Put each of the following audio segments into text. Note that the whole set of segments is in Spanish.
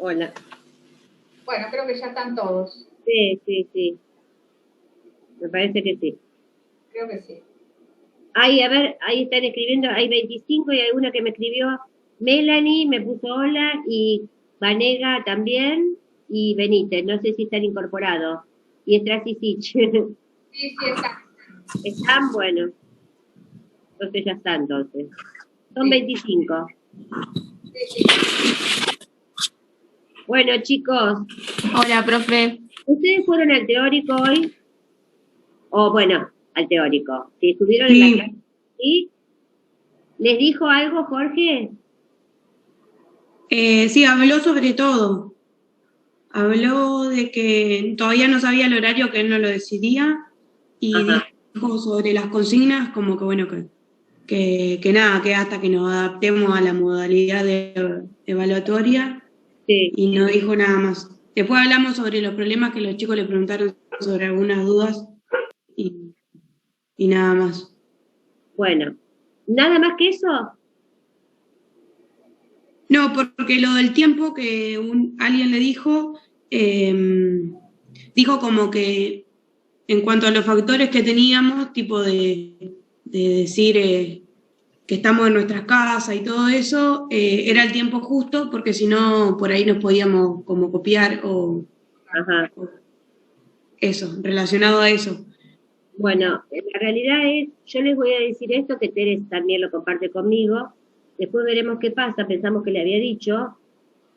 Hola. Bueno, creo que ya están todos. Sí. Me parece que sí. Creo que sí. Ay, a ver, ahí están escribiendo, hay 25 y hay una que me escribió Melanie, me puso hola, y Vanega también, y Benítez, no sé si están incorporados. Y Strasisich. Sí, está. ¿Están? Bueno, entonces ya están, entonces. Son Sí. 25. Sí. Bueno, chicos, Hola, profe. ¿ustedes fueron al teórico hoy? O bueno, al teórico. Si estuvieron en la clase, ¿sí? ¿Les dijo algo, Jorge? Sí, habló sobre todo. Habló de que todavía no sabía el horario, que él no lo decidía, y Ajá. dijo sobre las consignas como que bueno, que nada, que hasta que nos adaptemos a la modalidad evaluatoria, Sí. y no dijo nada más. Después hablamos sobre los problemas que los chicos le preguntaron sobre algunas dudas y nada más. Bueno, ¿nada más que eso? No, porque lo del tiempo que alguien le dijo, dijo como que en cuanto a los factores que teníamos, tipo de decir que estamos en nuestras casas y todo eso, era el tiempo justo, porque si no, por ahí nos podíamos como copiar o eso, relacionado a eso. Bueno, la realidad es, yo les voy a decir esto, que Teres también lo comparte conmigo, después veremos qué pasa, pensamos que le había dicho,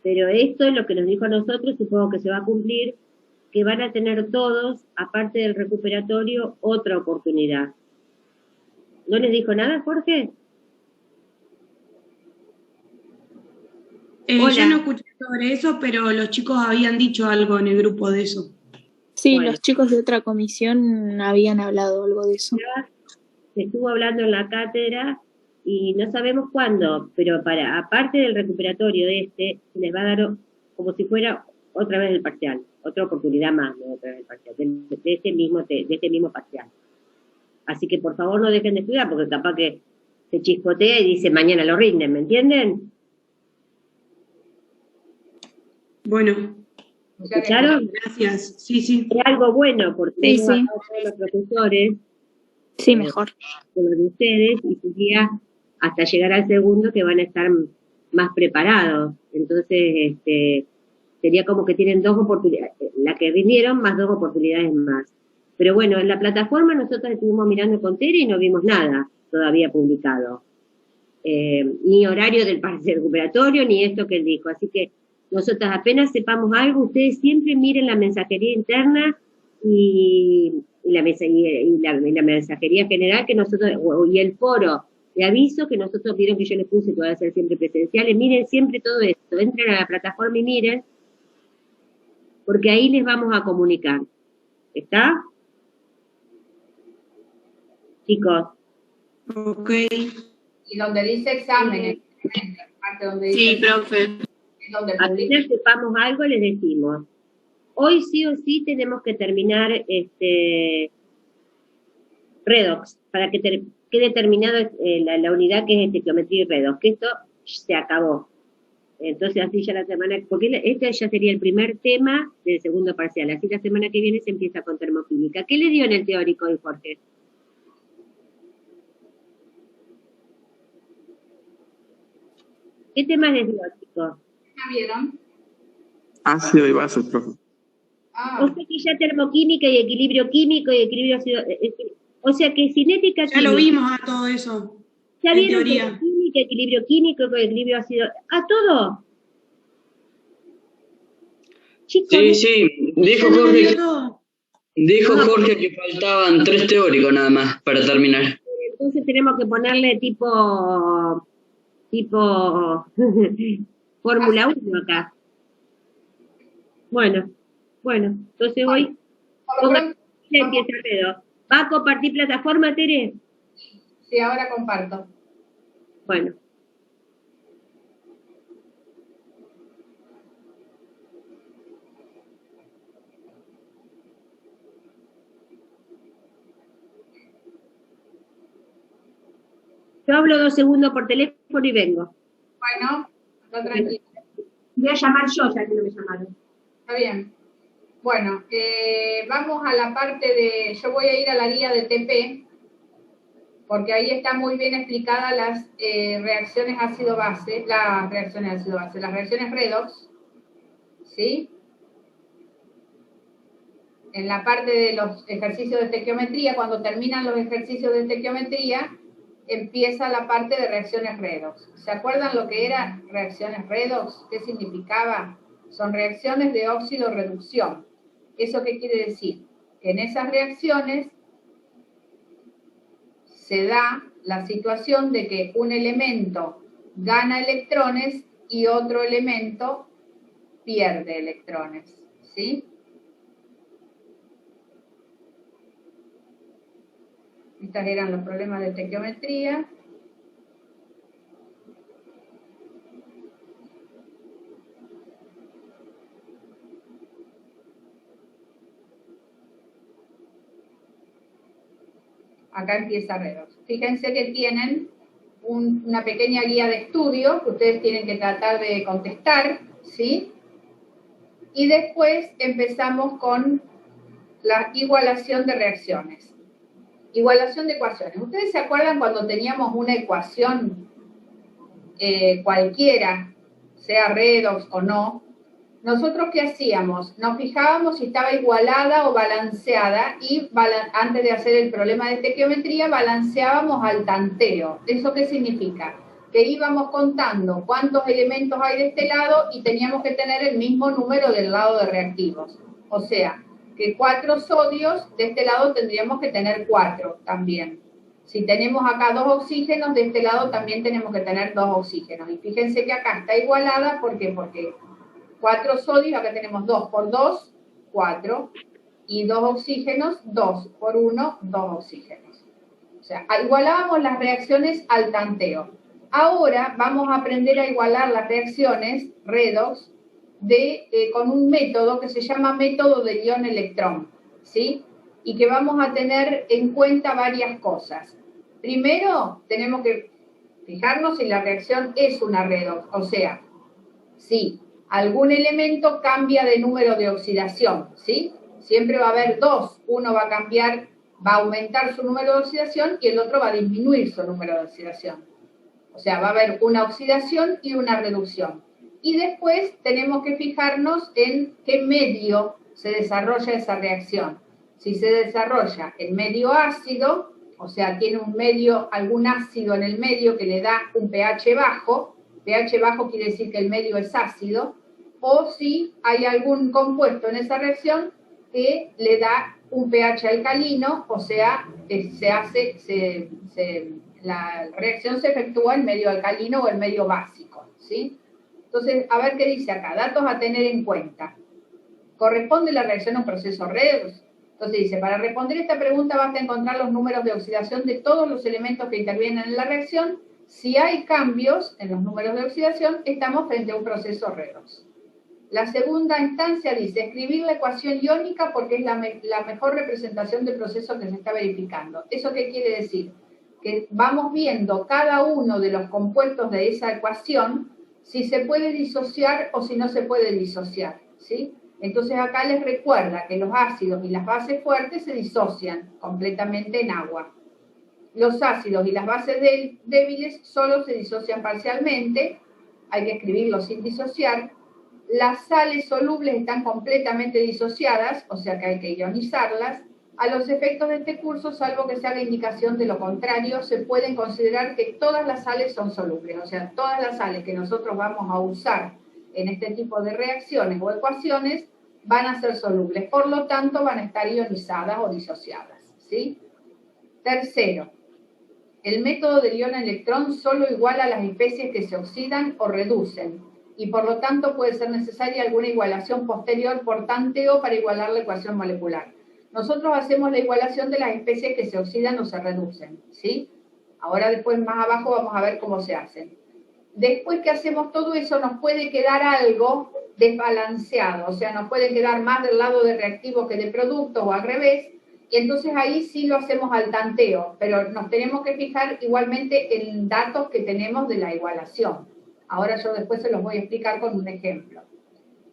pero esto es lo que nos dijo a nosotros, supongo que se va a cumplir, que van a tener todos, aparte del recuperatorio, otra oportunidad. ¿No les dijo nada, Jorge? Yo no escuché sobre eso, pero los chicos habían dicho algo en el grupo de eso. Sí, bueno, los chicos de otra comisión habían hablado algo de eso. Se estuvo hablando en la cátedra y no sabemos cuándo, pero aparte del recuperatorio se les va a dar como si fuera otra vez el parcial, otra oportunidad más, ¿no? Otra vez el parcial, de este mismo parcial. Así que por favor no dejen de estudiar, porque capaz que se chispotea y dice mañana lo rinden, ¿me entienden? Bueno. ¿Escucharon? Gracias, sí. Es algo bueno, porque tenemos acá a todos los profesores. Sí, mejor. Con los de ustedes, y sería hasta llegar al segundo que van a estar más preparados. Entonces, sería como que tienen 2 oportunidades, la que rindieron más 2 oportunidades más. Pero bueno, en la plataforma nosotros estuvimos mirando con Tere y no vimos nada todavía publicado. Ni horario del parcial recuperatorio, ni esto que él dijo. Así que nosotros apenas sepamos algo, ustedes siempre miren la mensajería interna y la mensajería general que nosotros, y el foro de aviso que nosotros vieron que yo les puse que va a ser siempre presenciales, miren siempre todo esto, entren a la plataforma y miren, porque ahí les vamos a comunicar. ¿Está? Chicos. Ok. Y donde dice exámenes, parte donde dice sí, profe. Es donde apenas sepamos algo les decimos. Hoy sí o sí tenemos que terminar redox, para que quede terminado la unidad que es estequiometría y redox, que esto se acabó. Entonces así ya la semana, porque este ya sería el primer tema del segundo parcial, así la semana que viene se empieza con termoquímica. ¿Qué le dio en el teórico hoy, Jorge? ¿Qué temas les dio, chicos? ¿Ya vieron? Ácido y bases, profe. O sea que ya termoquímica y equilibrio químico y equilibrio ácido, o sea que cinética ya lo vimos a todo eso. ¿Ya vieron termodinámica, equilibrio químico, equilibrio ácido? ¿A todo? Chicos, sí. Dijo Jorge que faltaban 3 teóricos nada más para terminar. Entonces tenemos que ponerle tipo Fórmula 1 acá. Bueno, entonces hoy empieza el dedo. ¿Va a compartir plataforma, Tere? Sí, ahora comparto. Bueno. Yo hablo 2 segundos por teléfono y vengo. Bueno, está tranquilo. Voy a llamar yo, ya que no me llamaron. Está bien. Bueno, vamos a la parte de, yo voy a ir a la guía de TP, porque ahí está muy bien explicadas las reacciones ácido-base, las reacciones redox, ¿sí? En la parte de los ejercicios de estequiometría, cuando terminan los ejercicios de estequiometría, empieza la parte de reacciones redox. ¿Se acuerdan lo que eran reacciones redox? ¿Qué significaba? Son reacciones de óxido-reducción. ¿Eso qué quiere decir? Que en esas reacciones se da la situación de que un elemento gana electrones y otro elemento pierde electrones, ¿sí? Estos eran los problemas de estequiometría. Acá empieza redox. Fíjense que tienen una pequeña guía de estudio que ustedes tienen que tratar de contestar, ¿sí? Y después empezamos con la igualación de reacciones. Igualación de ecuaciones. ¿Ustedes se acuerdan cuando teníamos una ecuación cualquiera, sea redox o no? ¿Nosotros qué hacíamos? Nos fijábamos si estaba igualada o balanceada y antes de hacer el problema de estequiometría balanceábamos al tanteo. ¿Eso qué significa? Que íbamos contando cuántos elementos hay de este lado y teníamos que tener el mismo número del lado de reactivos. O sea, que 4 sodios, de este lado tendríamos que tener 4 también. Si tenemos acá 2 oxígenos, de este lado también tenemos que tener 2 oxígenos. Y fíjense que acá está igualada, ¿por qué? Porque 4 sodios, acá tenemos 2 por 2, 4, y 2 oxígenos, 2 por 1, 2 oxígenos. O sea, igualábamos las reacciones al tanteo. Ahora vamos a aprender a igualar las reacciones redox con un método que se llama método de ion-electrón, ¿sí? Y que vamos a tener en cuenta varias cosas. Primero, tenemos que fijarnos si la reacción es una redox, o sea, si algún elemento cambia de número de oxidación, ¿sí? Siempre va a haber 2, uno va a cambiar, va a aumentar su número de oxidación y el otro va a disminuir su número de oxidación. O sea, va a haber una oxidación y una reducción. Y después tenemos que fijarnos en qué medio se desarrolla esa reacción. Si se desarrolla en medio ácido, o sea, tiene un medio, algún ácido en el medio que le da un pH bajo quiere decir que el medio es ácido, o si hay algún compuesto en esa reacción que le da un pH alcalino, o sea, la reacción se efectúa en medio alcalino o en medio básico, ¿sí? Entonces, a ver qué dice acá, datos a tener en cuenta. ¿Corresponde la reacción a un proceso redox? Entonces dice, para responder esta pregunta basta encontrar los números de oxidación de todos los elementos que intervienen en la reacción. Si hay cambios en los números de oxidación, estamos frente a un proceso redox. La segunda instancia dice, escribir la ecuación iónica porque es la mejor representación del proceso que se está verificando. ¿Eso qué quiere decir? Que vamos viendo cada uno de los compuestos de esa ecuación, si se puede disociar o si no se puede disociar, ¿sí? Entonces acá les recuerda que los ácidos y las bases fuertes se disocian completamente en agua. Los ácidos y las bases débiles solo se disocian parcialmente, hay que escribirlos sin disociar. Las sales solubles están completamente disociadas, o sea que hay que ionizarlas. A los efectos de este curso, salvo que se haga indicación de lo contrario, se pueden considerar que todas las sales son solubles, o sea, todas las sales que nosotros vamos a usar en este tipo de reacciones o ecuaciones van a ser solubles, por lo tanto van a estar ionizadas o disociadas, ¿sí? Tercero, el método del ion-electrón solo iguala a las especies que se oxidan o reducen, y por lo tanto puede ser necesaria alguna igualación posterior por tanteo para igualar la ecuación molecular. Nosotros hacemos la igualación de las especies que se oxidan o se reducen, ¿sí? Ahora después más abajo vamos a ver cómo se hacen. Después que hacemos todo eso nos puede quedar algo desbalanceado, o sea, nos puede quedar más del lado de reactivo que de producto o al revés, y entonces ahí sí lo hacemos al tanteo, pero nos tenemos que fijar igualmente en datos que tenemos de la igualación, Ahora yo después se los voy a explicar con un ejemplo.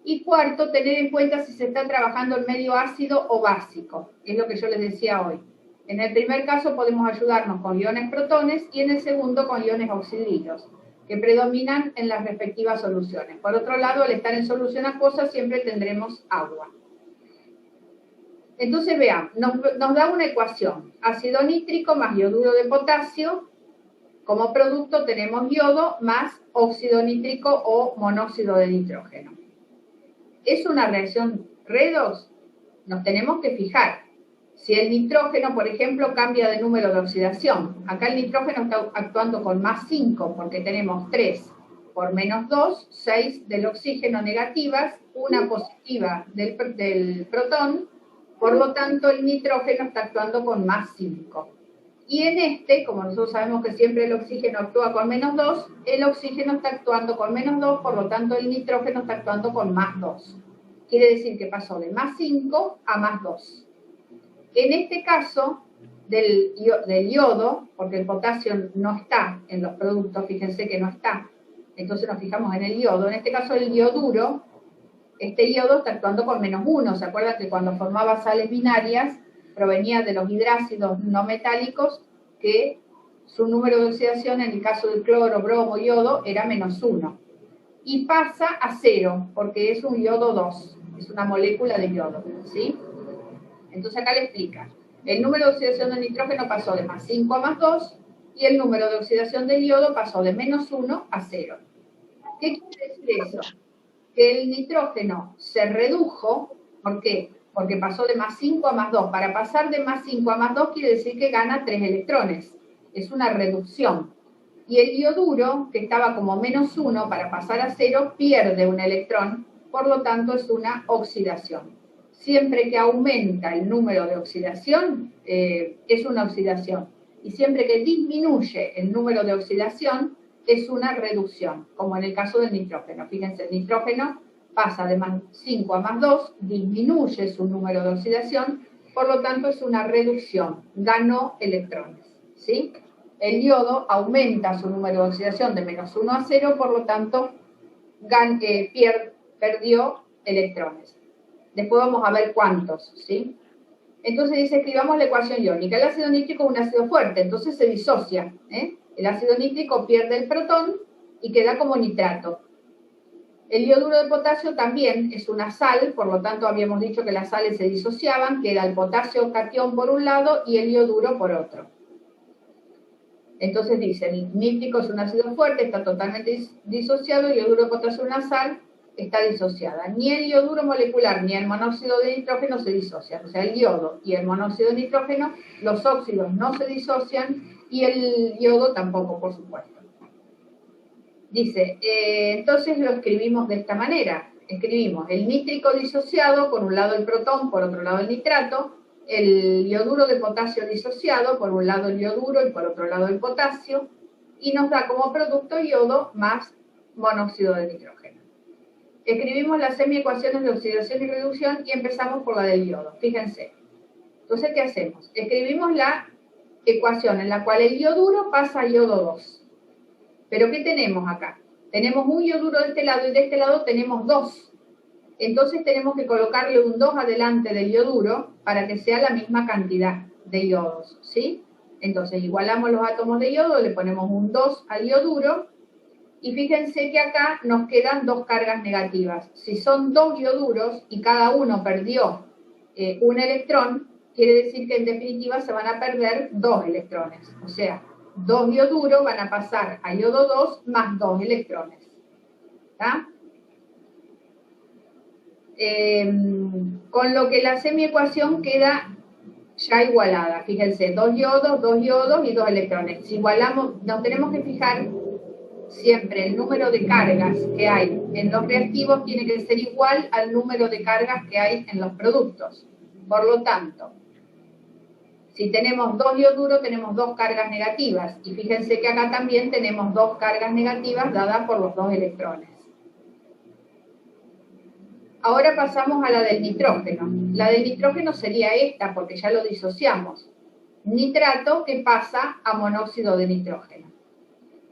Y cuarto, tener en cuenta si se está trabajando en medio ácido o básico, es lo que yo les decía hoy. En el primer caso podemos ayudarnos con iones protones y en el segundo con iones oxidrilos, que predominan en las respectivas soluciones. Por otro lado, al estar en solución acuosa siempre tendremos agua. Entonces veamos, nos da una ecuación, ácido nítrico más yoduro de potasio, como producto tenemos yodo más óxido nítrico o monóxido de nitrógeno. ¿Es una reacción redox? Nos tenemos que fijar. Si el nitrógeno, por ejemplo, cambia de número de oxidación, acá el nitrógeno está actuando con más 5 porque tenemos 3 por menos 2, 6 del oxígeno negativas, una positiva del protón, por lo tanto el nitrógeno está actuando con más 5. Y en este, como nosotros sabemos que siempre el oxígeno actúa con menos 2, el oxígeno está actuando con menos 2, por lo tanto el nitrógeno está actuando con más 2. Quiere decir que pasó de más 5 a más 2. En este caso del yodo, porque el potasio no está en los productos, fíjense que no está, entonces nos fijamos en el yodo, en este caso el yoduro, este yodo está actuando con menos 1, ¿se acuerdan que cuando formaba sales binarias provenía de los hidrácidos no metálicos que su número de oxidación en el caso del cloro, bromo, yodo era menos 1? Y pasa a 0 porque es un yodo 2, es una molécula de yodo, ¿sí? Entonces acá le explica, el número de oxidación del nitrógeno pasó de más 5 a más 2 y el número de oxidación del yodo pasó de menos 1 a 0. ¿Qué quiere decir eso? Que el nitrógeno se redujo, ¿por qué? Porque pasó de más 5 a más 2. Para pasar de más 5 a más 2 quiere decir que gana 3 electrones. Es una reducción. Y el yoduro, que estaba como menos 1, para pasar a 0, pierde un electrón, por lo tanto es una oxidación. Siempre que aumenta el número de oxidación, es una oxidación. Y siempre que disminuye el número de oxidación, es una reducción, como en el caso del nitrógeno. Fíjense, el nitrógeno pasa de más 5 a más 2, disminuye su número de oxidación, por lo tanto es una reducción, ganó electrones, ¿sí? El yodo aumenta su número de oxidación de menos 1 a 0, por lo tanto perdió electrones. Después vamos a ver cuántos, ¿sí? Entonces dice, escribamos la ecuación iónica. El ácido nítrico es un ácido fuerte, entonces se disocia, ¿eh? El ácido nítrico pierde el protón y queda como nitrato. El yoduro de potasio también es una sal, por lo tanto habíamos dicho que las sales se disociaban, queda el potasio catión por un lado y el yoduro por otro. Entonces dice, el nítrico es un ácido fuerte, está totalmente disociado, el yoduro de potasio es una sal, está disociada. Ni el yoduro molecular ni el monóxido de nitrógeno se disocian. O sea, el yodo y el monóxido de nitrógeno, los óxidos no se disocian y el yodo tampoco, por supuesto. Dice, entonces lo escribimos de esta manera. Escribimos el nítrico disociado, por un lado el protón, por otro lado el nitrato, el yoduro de potasio disociado, por un lado el yoduro y por otro lado el potasio, y nos da como producto yodo más monóxido de nitrógeno. Escribimos las semiecuaciones de oxidación y reducción y empezamos por la del yodo. Fíjense. Entonces, ¿qué hacemos? Escribimos la ecuación en la cual el yoduro pasa a yodo 2. ¿Pero qué tenemos acá? Tenemos un yoduro de este lado y de este lado tenemos 2. Entonces tenemos que colocarle un 2 adelante del yoduro para que sea la misma cantidad de yodos, ¿sí? Entonces igualamos los átomos de yodo, le ponemos un 2 al yoduro y fíjense que acá nos quedan 2 cargas negativas. Si son 2 yoduros y cada uno perdió un electrón, quiere decir que en definitiva se van a perder 2 electrones. O sea, 2 yoduros van a pasar a yodo 2 más 2 electrones. ¿Está? Con lo que la semiecuación queda ya igualada. Fíjense, 2 yodos y 2 electrones. Si igualamos, nos tenemos que fijar siempre el número de cargas que hay en los reactivos tiene que ser igual al número de cargas que hay en los productos. Por lo tanto, si tenemos 2 yoduros, tenemos 2 cargas negativas. Y fíjense que acá también tenemos 2 cargas negativas dadas por los 2 electrones. Ahora pasamos a la del nitrógeno. La del nitrógeno sería esta, porque ya lo disociamos. Nitrato que pasa a monóxido de nitrógeno.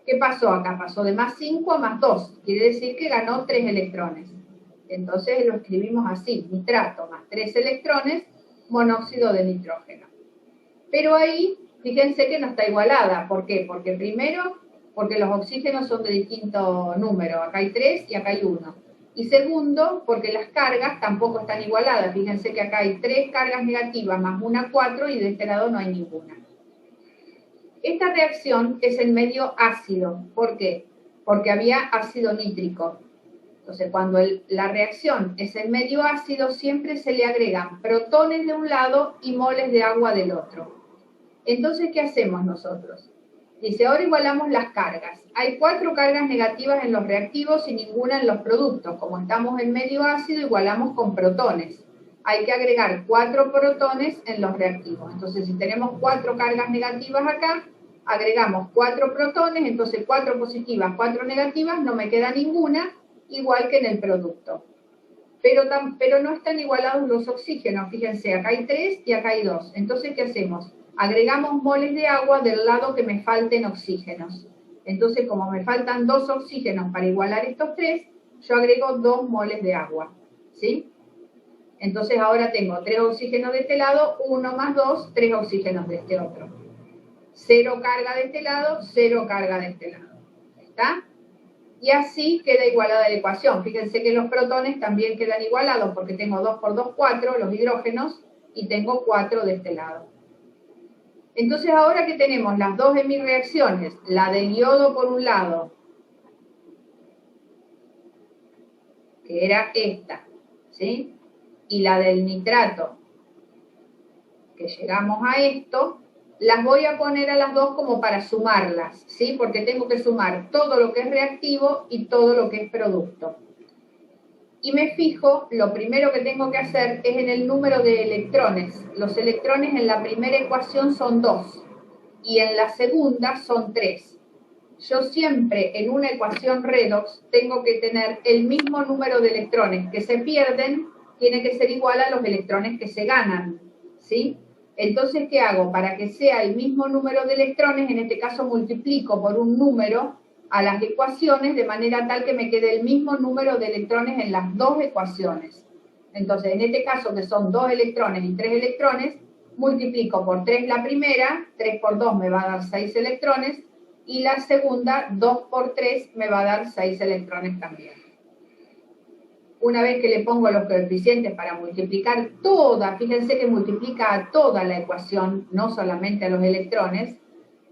¿Qué pasó acá? Pasó de más 5 a más 2. Quiere decir que ganó 3 electrones. Entonces lo escribimos así, nitrato más 3 electrones, monóxido de nitrógeno. Pero ahí, fíjense que no está igualada. ¿Por qué? Porque primero, porque los oxígenos son de distinto número. Acá hay 3 y acá hay 1. Y segundo, porque las cargas tampoco están igualadas. Fíjense que acá hay 3 cargas negativas más una 4 y de este lado no hay ninguna. Esta reacción es en medio ácido. ¿Por qué? Porque había ácido nítrico. Entonces, cuando la reacción es en medio ácido, siempre se le agregan protones de un lado y moles de agua del otro. Entonces, ¿qué hacemos nosotros? Dice, ahora igualamos las cargas. Hay 4 cargas negativas en los reactivos y ninguna en los productos. Como estamos en medio ácido, igualamos con protones. Hay que agregar 4 protones en los reactivos. Entonces, si tenemos 4 cargas negativas acá, agregamos 4 protones, entonces 4 positivas, 4 negativas, no me queda ninguna, igual que en el producto. Pero no están igualados los oxígenos. Fíjense, acá hay 3 y acá hay 2. Entonces, ¿qué hacemos? Agregamos moles de agua del lado que me falten oxígenos. Entonces, como me faltan 2 oxígenos para igualar estos 3, yo agrego 2 moles de agua, ¿sí? Entonces, ahora tengo 3 oxígenos de este lado, 1 más 2, 3 oxígenos de este otro. 0 carga de este lado, 0 carga de este lado. ¿Está? Y así queda igualada la ecuación. Fíjense que los protones también quedan igualados porque tengo 2 por 2, 4, los hidrógenos, y tengo 4 de este lado. Entonces, ahora que tenemos las dos hemirreacciones, la del yodo por un lado, que era esta, ¿sí? Y la del nitrato, que llegamos a esto, las voy a poner a las dos como para sumarlas, ¿sí? Porque tengo que sumar todo lo que es reactivo y todo lo que es producto. Y me fijo, lo primero que tengo que hacer es en el número de electrones. Los electrones en la primera ecuación son 2 y en la segunda son 3. Yo siempre en una ecuación redox tengo que tener el mismo número de electrones que se pierden, tiene que ser igual a los electrones que se ganan, ¿sí? Entonces, ¿qué hago? Para que sea el mismo número de electrones, en este caso multiplico por un número a las ecuaciones de manera tal que me quede el mismo número de electrones en las dos ecuaciones. Entonces, en este caso, que son 2 electrones y 3 electrones, multiplico por 3 la primera, 3 por 2 me va a dar 6 electrones, y la segunda, 2 por 3, me va a dar 6 electrones también. Una vez que le pongo los coeficientes para multiplicar toda, fíjense que multiplica a toda la ecuación, no solamente a los electrones,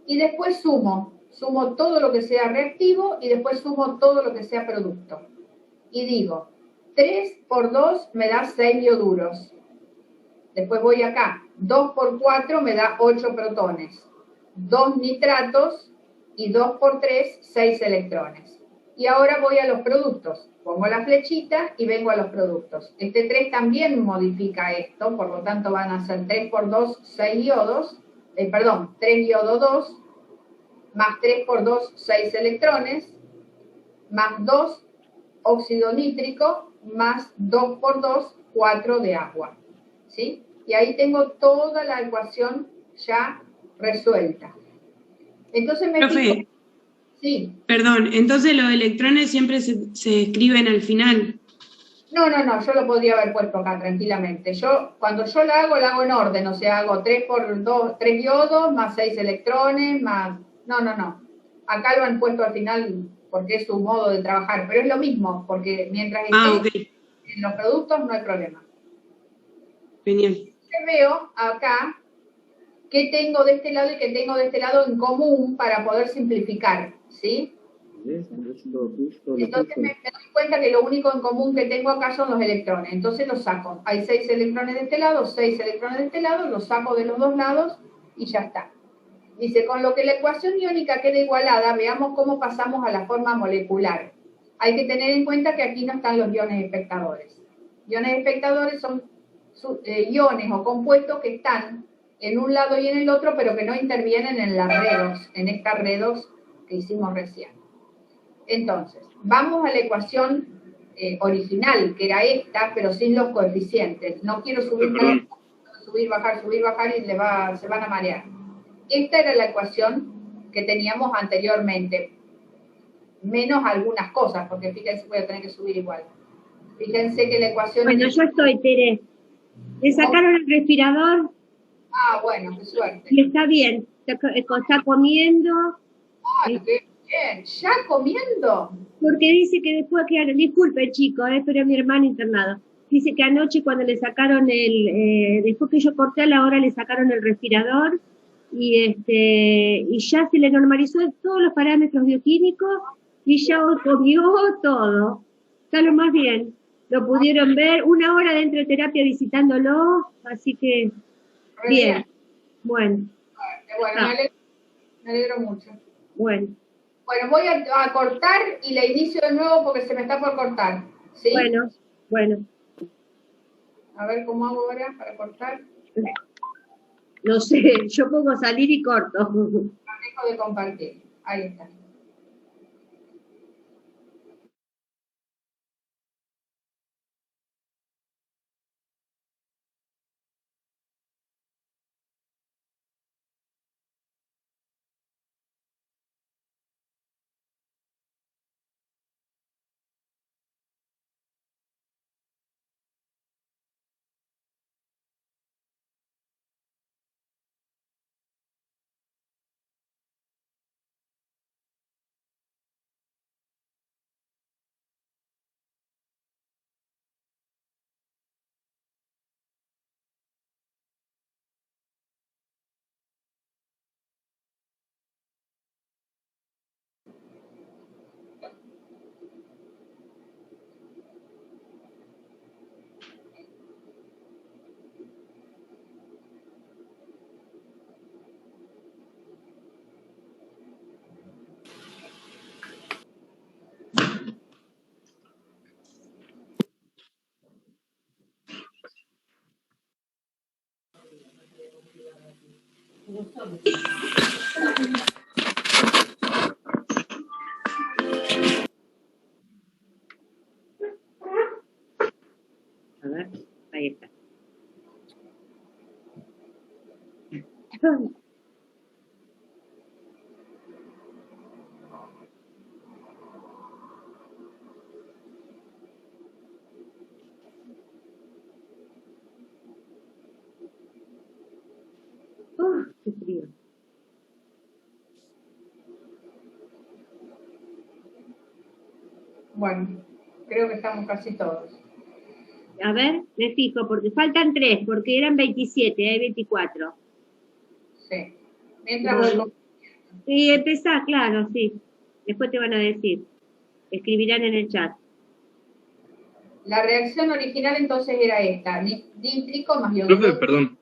y después sumo todo lo que sea reactivo y después sumo todo lo que sea producto. Y digo, 3 por 2 me da 6 ioduros. Después voy acá, 2 por 4 me da 8 protones, 2 nitratos y 2 por 3, 6 electrones. Y ahora voy a los productos. Pongo la flechita y vengo a los productos. Este 3 también modifica esto, por lo tanto van a ser 3 por 2, 6 iodos, 3 iodo 2, más 3 por 2, 6 electrones, más 2 óxido nítrico, más 2 por 2, 4 de agua. ¿Sí? Y ahí tengo toda la ecuación ya resuelta. Entonces me fijo... Sí. Perdón, entonces los electrones siempre se escriben al final. No, yo lo podría haber puesto acá tranquilamente. Cuando yo la hago en orden, o sea, hago 3 por 2, 3 iodos, más 6 electrones, más... No. Acá lo han puesto al final porque es su modo de trabajar, pero es lo mismo, porque mientras esté en los productos no hay problema. Genial. Veo acá qué tengo de este lado y qué tengo de este lado en común para poder simplificar, ¿sí? Entonces me doy cuenta que lo único en común que tengo acá son los electrones, entonces los saco. Hay 6 electrones de este lado, 6 electrones de este lado, los saco de los dos lados y ya está. Dice, con lo que la ecuación iónica queda igualada, veamos cómo pasamos a la forma molecular. Hay que tener en cuenta que aquí no están los iones espectadores. Iones espectadores son iones o compuestos que están en un lado y en el otro, pero que no intervienen en la redox, en esta redox que hicimos recién. Entonces, vamos a la ecuación original, que era esta, pero sin los coeficientes. No quiero subir, bajar y se van a marear. Esta era la ecuación que teníamos anteriormente. menos algunas cosas, porque fíjense, voy a tener que subir igual. Fíjense que la ecuación... Bueno, yo estoy, Tere. Le sacaron el respirador Ah, bueno, qué suerte. y está bien. Está comiendo. ¡Ay, qué bien! ¿Ya comiendo? Porque dice que después que... Disculpe, chico, pero mi hermano internado. Dice que anoche cuando le sacaron después que yo corté a la hora le sacaron el respirador y ya se le normalizó todos los parámetros bioquímicos y ya comió todo. Está lo más bien. Lo pudieron ver 1 hora dentro de terapia visitándolo, así que Re bien. Bueno, Bueno, me alegro mucho. bueno. Bueno, voy a cortar y la inicio de nuevo porque se me está por cortar. ¿Sí? Bueno. A ver cómo hago ahora para cortar. No sé, yo pongo salir y corto. Dejo de compartir. Ahí está. A ver, ahí está. Qué frío. Bueno, creo que estamos casi todos. A ver, me fijo, porque faltan 3, porque eran 27, hay 24. Sí. Mientras voy... Y empezá, claro, sí. Después te van a decir. Escribirán en el chat. La reacción original entonces era esta. Nítrico más Profe, iodo. perdón.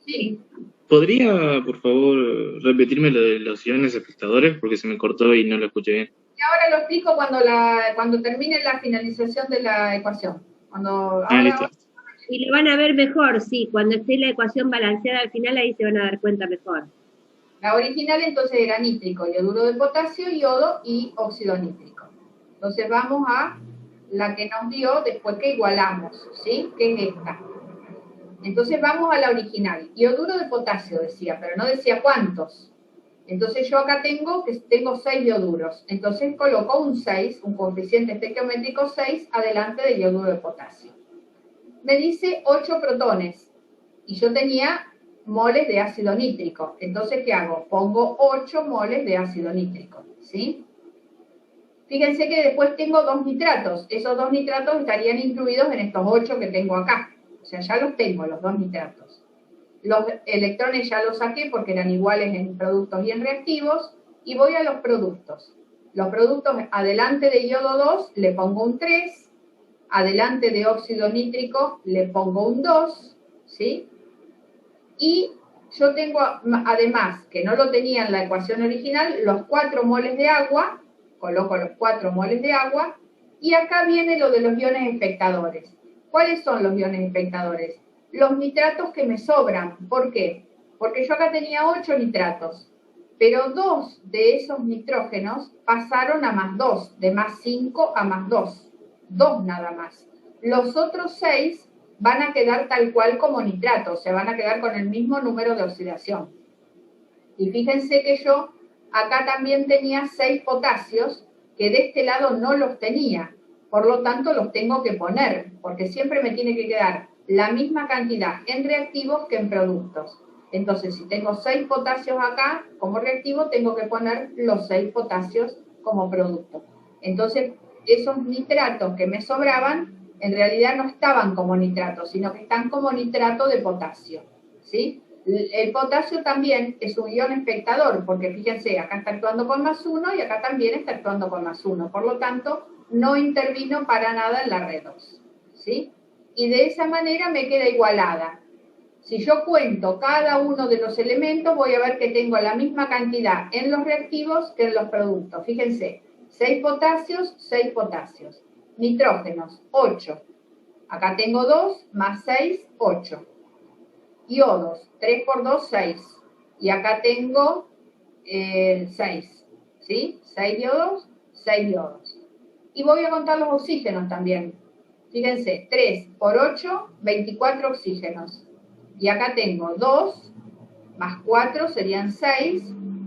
Sí. ¿Podría, por favor, repetirme lo de los iones espectadores? Porque se me cortó y no lo escuché bien. Y ahora lo explico cuando termine la finalización de la ecuación. Listo. Y lo van a ver mejor, sí. Cuando esté la ecuación balanceada al final, ahí se van a dar cuenta mejor. La original entonces era nítrico, yoduro de potasio, yodo y óxido nítrico. Entonces vamos a la que nos dio después que igualamos, ¿sí? Que es esta. Entonces vamos a la original. Yoduro de potasio decía, pero no decía cuántos. Entonces yo acá tengo 6 ioduros. Entonces coloco un 6, un coeficiente estequiométrico 6, adelante del yoduro de potasio. Me dice 8 protones. Y yo tenía moles de ácido nítrico. Entonces, ¿qué hago? Pongo 8 moles de ácido nítrico, ¿sí? Fíjense que después tengo 2 nitratos. Esos 2 nitratos estarían incluidos en estos 8 que tengo acá. O sea, ya los tengo, los 2 nitratos. Los electrones ya los saqué porque eran iguales en productos y en reactivos. Y voy a los productos. Los productos, adelante de yodo 2, le pongo un 3. Adelante de óxido nítrico, le pongo un 2, ¿sí? Y yo tengo, además, que no lo tenía en la ecuación original, los 4 moles de agua, coloco los 4 moles de agua, y acá viene lo de los iones espectadores. ¿Cuáles son los iones espectadores? Los nitratos que me sobran. ¿Por qué? Porque yo acá tenía 8 nitratos, pero 2 de esos nitrógenos pasaron a más 2, de más 5 a más 2. 2 nada más. Los otros 6 van a quedar tal cual como nitratos, se van a quedar con el mismo número de oxidación. Y fíjense que yo acá también tenía 6 potasios, que de este lado no los tenía. Por lo tanto, los tengo que poner, porque siempre me tiene que quedar la misma cantidad en reactivos que en productos. Entonces, si tengo 6 potasios acá como reactivo, tengo que poner los 6 potasios como producto. Entonces, esos nitratos que me sobraban, en realidad no estaban como nitratos, sino que están como nitrato de potasio, ¿sí? El potasio también es un ion espectador, porque fíjense, acá está actuando con +1 y acá también está actuando con +1. Por lo tanto, no intervino para nada en la redox, ¿sí? Y de esa manera me queda igualada. Si yo cuento cada uno de los elementos, voy a ver que tengo la misma cantidad en los reactivos que en los productos. Fíjense, 6 potasios, 6 potasios. Nitrógenos, 8. Acá tengo 2, más 6, 8. Iodos, 3 por 2, 6. Y acá tengo 6, ¿sí? 6 iodos, 6 iodos. Y voy a contar los oxígenos también. Fíjense, 3 por 8, 24 oxígenos. Y acá tengo 2, más 4 serían 6,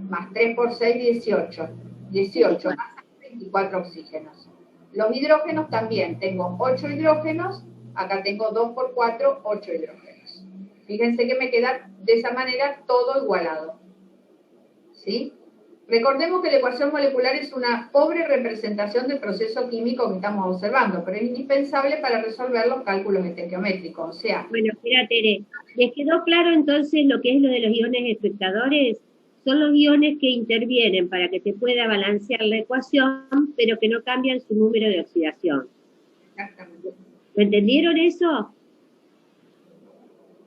más 3 por 6, 18. 18 más 24 oxígenos. Los hidrógenos también, tengo 8 hidrógenos, acá tengo 2 por 4, 8 hidrógenos. Fíjense que me queda de esa manera todo igualado. ¿Sí? Recordemos que la ecuación molecular es una pobre representación del proceso químico que estamos observando, pero es indispensable para resolver los cálculos estequiométricos. O sea, Bueno, espera, Tere, ¿les quedó claro entonces lo que es lo de los iones espectadores? Son los iones que intervienen para que se pueda balancear la ecuación, pero que no cambian su número de oxidación. exactamente. ¿Lo entendieron eso?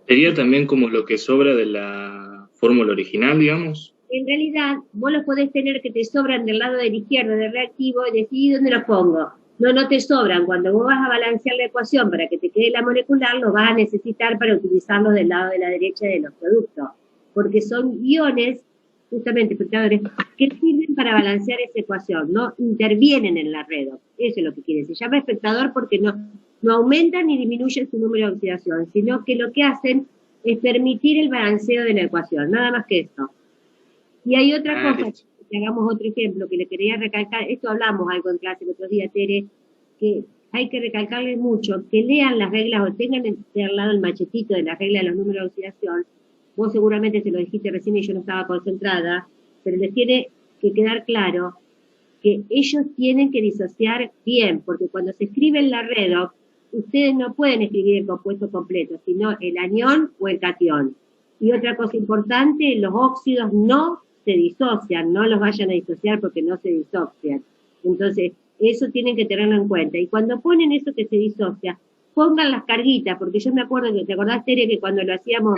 Sería también como lo que sobra de la fórmula original, digamos. En realidad, vos los podés tener que te sobran del lado del izquierdo del reactivo y decís dónde los pongo. No te sobran. Cuando vos vas a balancear la ecuación para que te quede la molecular, los vas a necesitar para utilizarlos del lado de la derecha de los productos. Porque son iones, justamente, espectadores, que sirven para balancear esa ecuación, no intervienen en la red. Eso es lo que quiere. Se llama espectador porque no aumentan ni disminuyen su número de oxidación, sino que lo que hacen es permitir el balanceo de la ecuación, nada más que esto. Y hay otra cosa, que hagamos otro ejemplo, que le quería recalcar, esto hablamos algo en clase el otro día, Tere, que hay que recalcarles mucho, que lean las reglas o tengan al lado el machetito de las reglas de los números de oxidación. Vos seguramente se lo dijiste recién y yo no estaba concentrada, pero les tiene que quedar claro que ellos tienen que disociar bien, porque cuando se escribe en la redox, ustedes no pueden escribir el compuesto completo, sino el anión o el catión. Y otra cosa importante, los óxidos no se disocian, no los vayan a disociar porque no se disocian. Entonces, eso tienen que tenerlo en cuenta. Y cuando ponen eso que se disocia, pongan las carguitas, porque yo me acuerdo que, ¿te acordás, Tere, que cuando lo hacíamos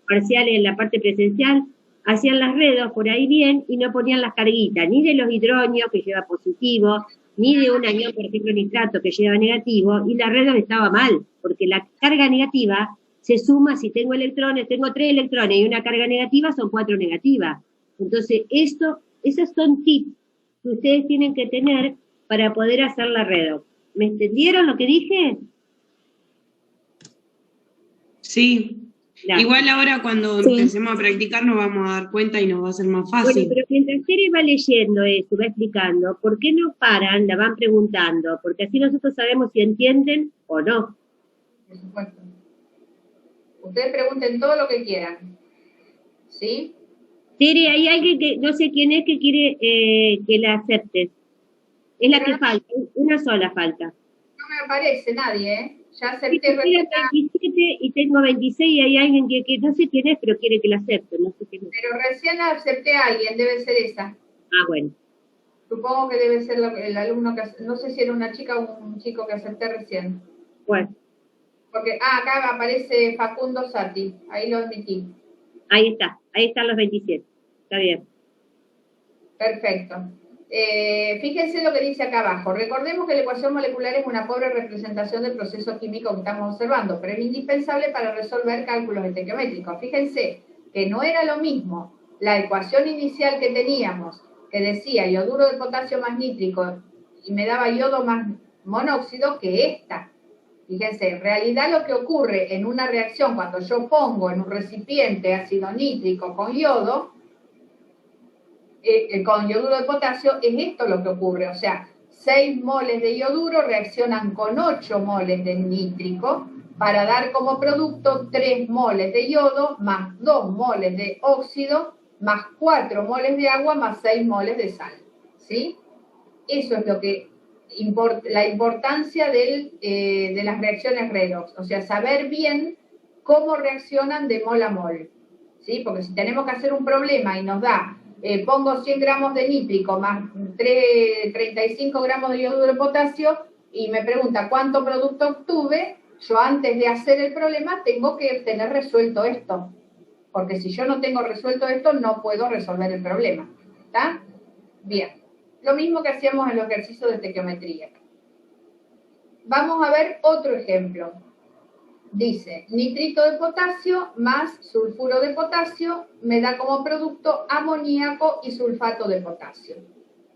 parciales en la parte presencial, hacían las redos por ahí bien y no ponían las carguitas, ni de los hidronios que lleva positivo, ni de un anión, por ejemplo, nitrato que lleva negativo, y la redox estaba mal, porque la carga negativa se suma, si tengo electrones, tengo 3 electrones y una carga negativa, son 4 negativas. Entonces, esos son tips que ustedes tienen que tener para poder hacer la redox. ¿Me entendieron lo que dije? Sí. Claro. Igual ahora cuando empecemos a practicar nos vamos a dar cuenta y nos va a ser más fácil. Bueno, pero mientras Tere va leyendo esto, va explicando, ¿por qué no paran? La van preguntando, porque así nosotros sabemos si entienden o no. Por supuesto. Ustedes pregunten todo lo que quieran. ¿Sí? Tere, hay alguien que no sé quién es que quiere que la aceptes. Es la que falta, una sola falta. No me aparece nadie, ¿eh? Ya Sí, acepté yo tengo 27 y tengo 26 y hay alguien que no sé quién es, pero quiere que la acepte, no sé quién es. Pero recién acepté a alguien, debe ser esa. Ah, bueno. Supongo que debe ser el alumno que... No sé si era una chica o un chico que acepté recién. Bueno, Porque, acá aparece Facundo Sati. Ahí lo admití. ahí están los 27. Está bien. Perfecto. Fíjense lo que dice acá abajo. Recordemos que la ecuación molecular es una pobre representación del proceso químico que estamos observando, pero es indispensable para resolver cálculos estequiométricos. Fíjense que no era lo mismo la ecuación inicial que teníamos, que decía ioduro de potasio más nítrico y me daba yodo más monóxido, que esta. Fíjense, en realidad lo que ocurre en una reacción cuando yo pongo en un recipiente ácido nítrico con yodo, con yoduro de potasio, es esto lo que ocurre. O sea, 6 moles de yoduro reaccionan con 8 moles de nítrico para dar como producto 3 moles de yodo más 2 moles de óxido más 4 moles de agua más 6 moles de sal. ¿Sí? Eso es lo que la importancia de las reacciones redox. O sea, saber bien cómo reaccionan de mol a mol. ¿Sí? Porque si tenemos que hacer un problema y nos da, pongo 100 gramos de nítrico más 35 gramos de yoduro de potasio y me pregunta cuánto producto obtuve, yo antes de hacer el problema tengo que tener resuelto esto. Porque si yo no tengo resuelto esto, no puedo resolver el problema. ¿Está? Bien. Lo mismo que hacíamos en los ejercicios de estequiometría. Vamos a ver otro ejemplo. Dice, nitrito de potasio más sulfuro de potasio me da como producto amoníaco y sulfato de potasio.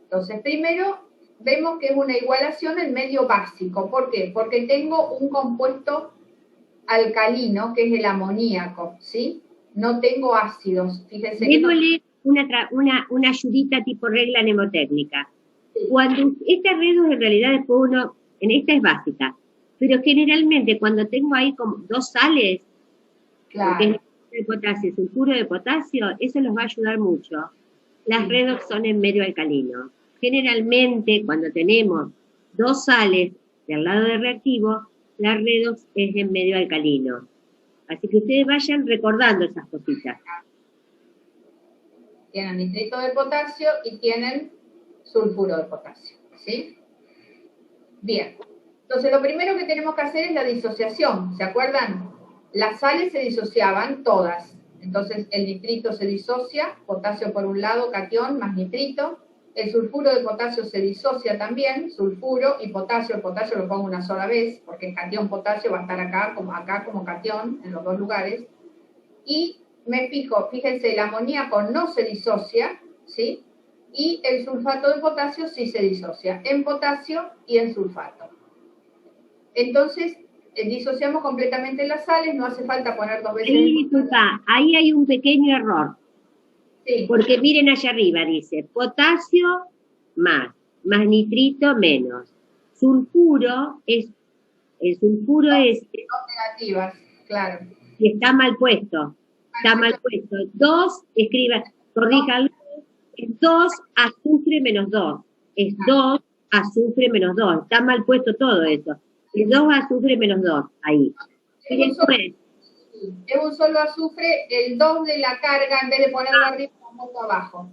Entonces, primero vemos que es una igualación en medio básico. ¿Por qué? Porque tengo un compuesto alcalino, que es el amoníaco, ¿sí? No tengo ácidos. Fíjense que démosle una ayudita tipo regla mnemotécnica. Cuando esta redox en realidad después uno, en esta es básica, pero generalmente cuando tengo ahí como 2 sales, claro, porque es de potasio y sulfuro de potasio, eso los va a ayudar mucho. Las redox son en medio alcalino. Generalmente cuando tenemos 2 sales del lado de reactivo, la redox es en medio alcalino. Así que ustedes vayan recordando esas cositas. Tienen nitrito de potasio y tienen sulfuro de potasio, ¿sí? Bien. Entonces, lo primero que tenemos que hacer es la disociación. ¿Se acuerdan? Las sales se disociaban todas. Entonces, el nitrito se disocia, potasio por un lado, catión más nitrito. El sulfuro de potasio se disocia también, sulfuro y potasio. El potasio lo pongo una sola vez, porque el catión potasio va a estar acá como catión, en los 2 lugares. Y me fijo, fíjense, el amoníaco no se disocia, ¿sí? Y el sulfato de potasio sí se disocia, en potasio y en sulfato. Entonces, disociamos completamente las sales, no hace falta poner 2 veces... Sí, disculpa, ahí hay un pequeño error. Sí. Porque miren allá arriba, dice, potasio más nitrito menos. Sulfuro es, el sulfuro es... Dos negativas, claro. Y está mal puesto. Está mal puesto. 2, escriba, corríjanlo, es 2 azufre menos 2. Es 2 azufre menos 2. Está mal puesto todo eso. Es 2 azufre menos 2, ahí. Y después, es un solo azufre, el 2 de la carga, en vez de ponerlo arriba, lo pongo abajo.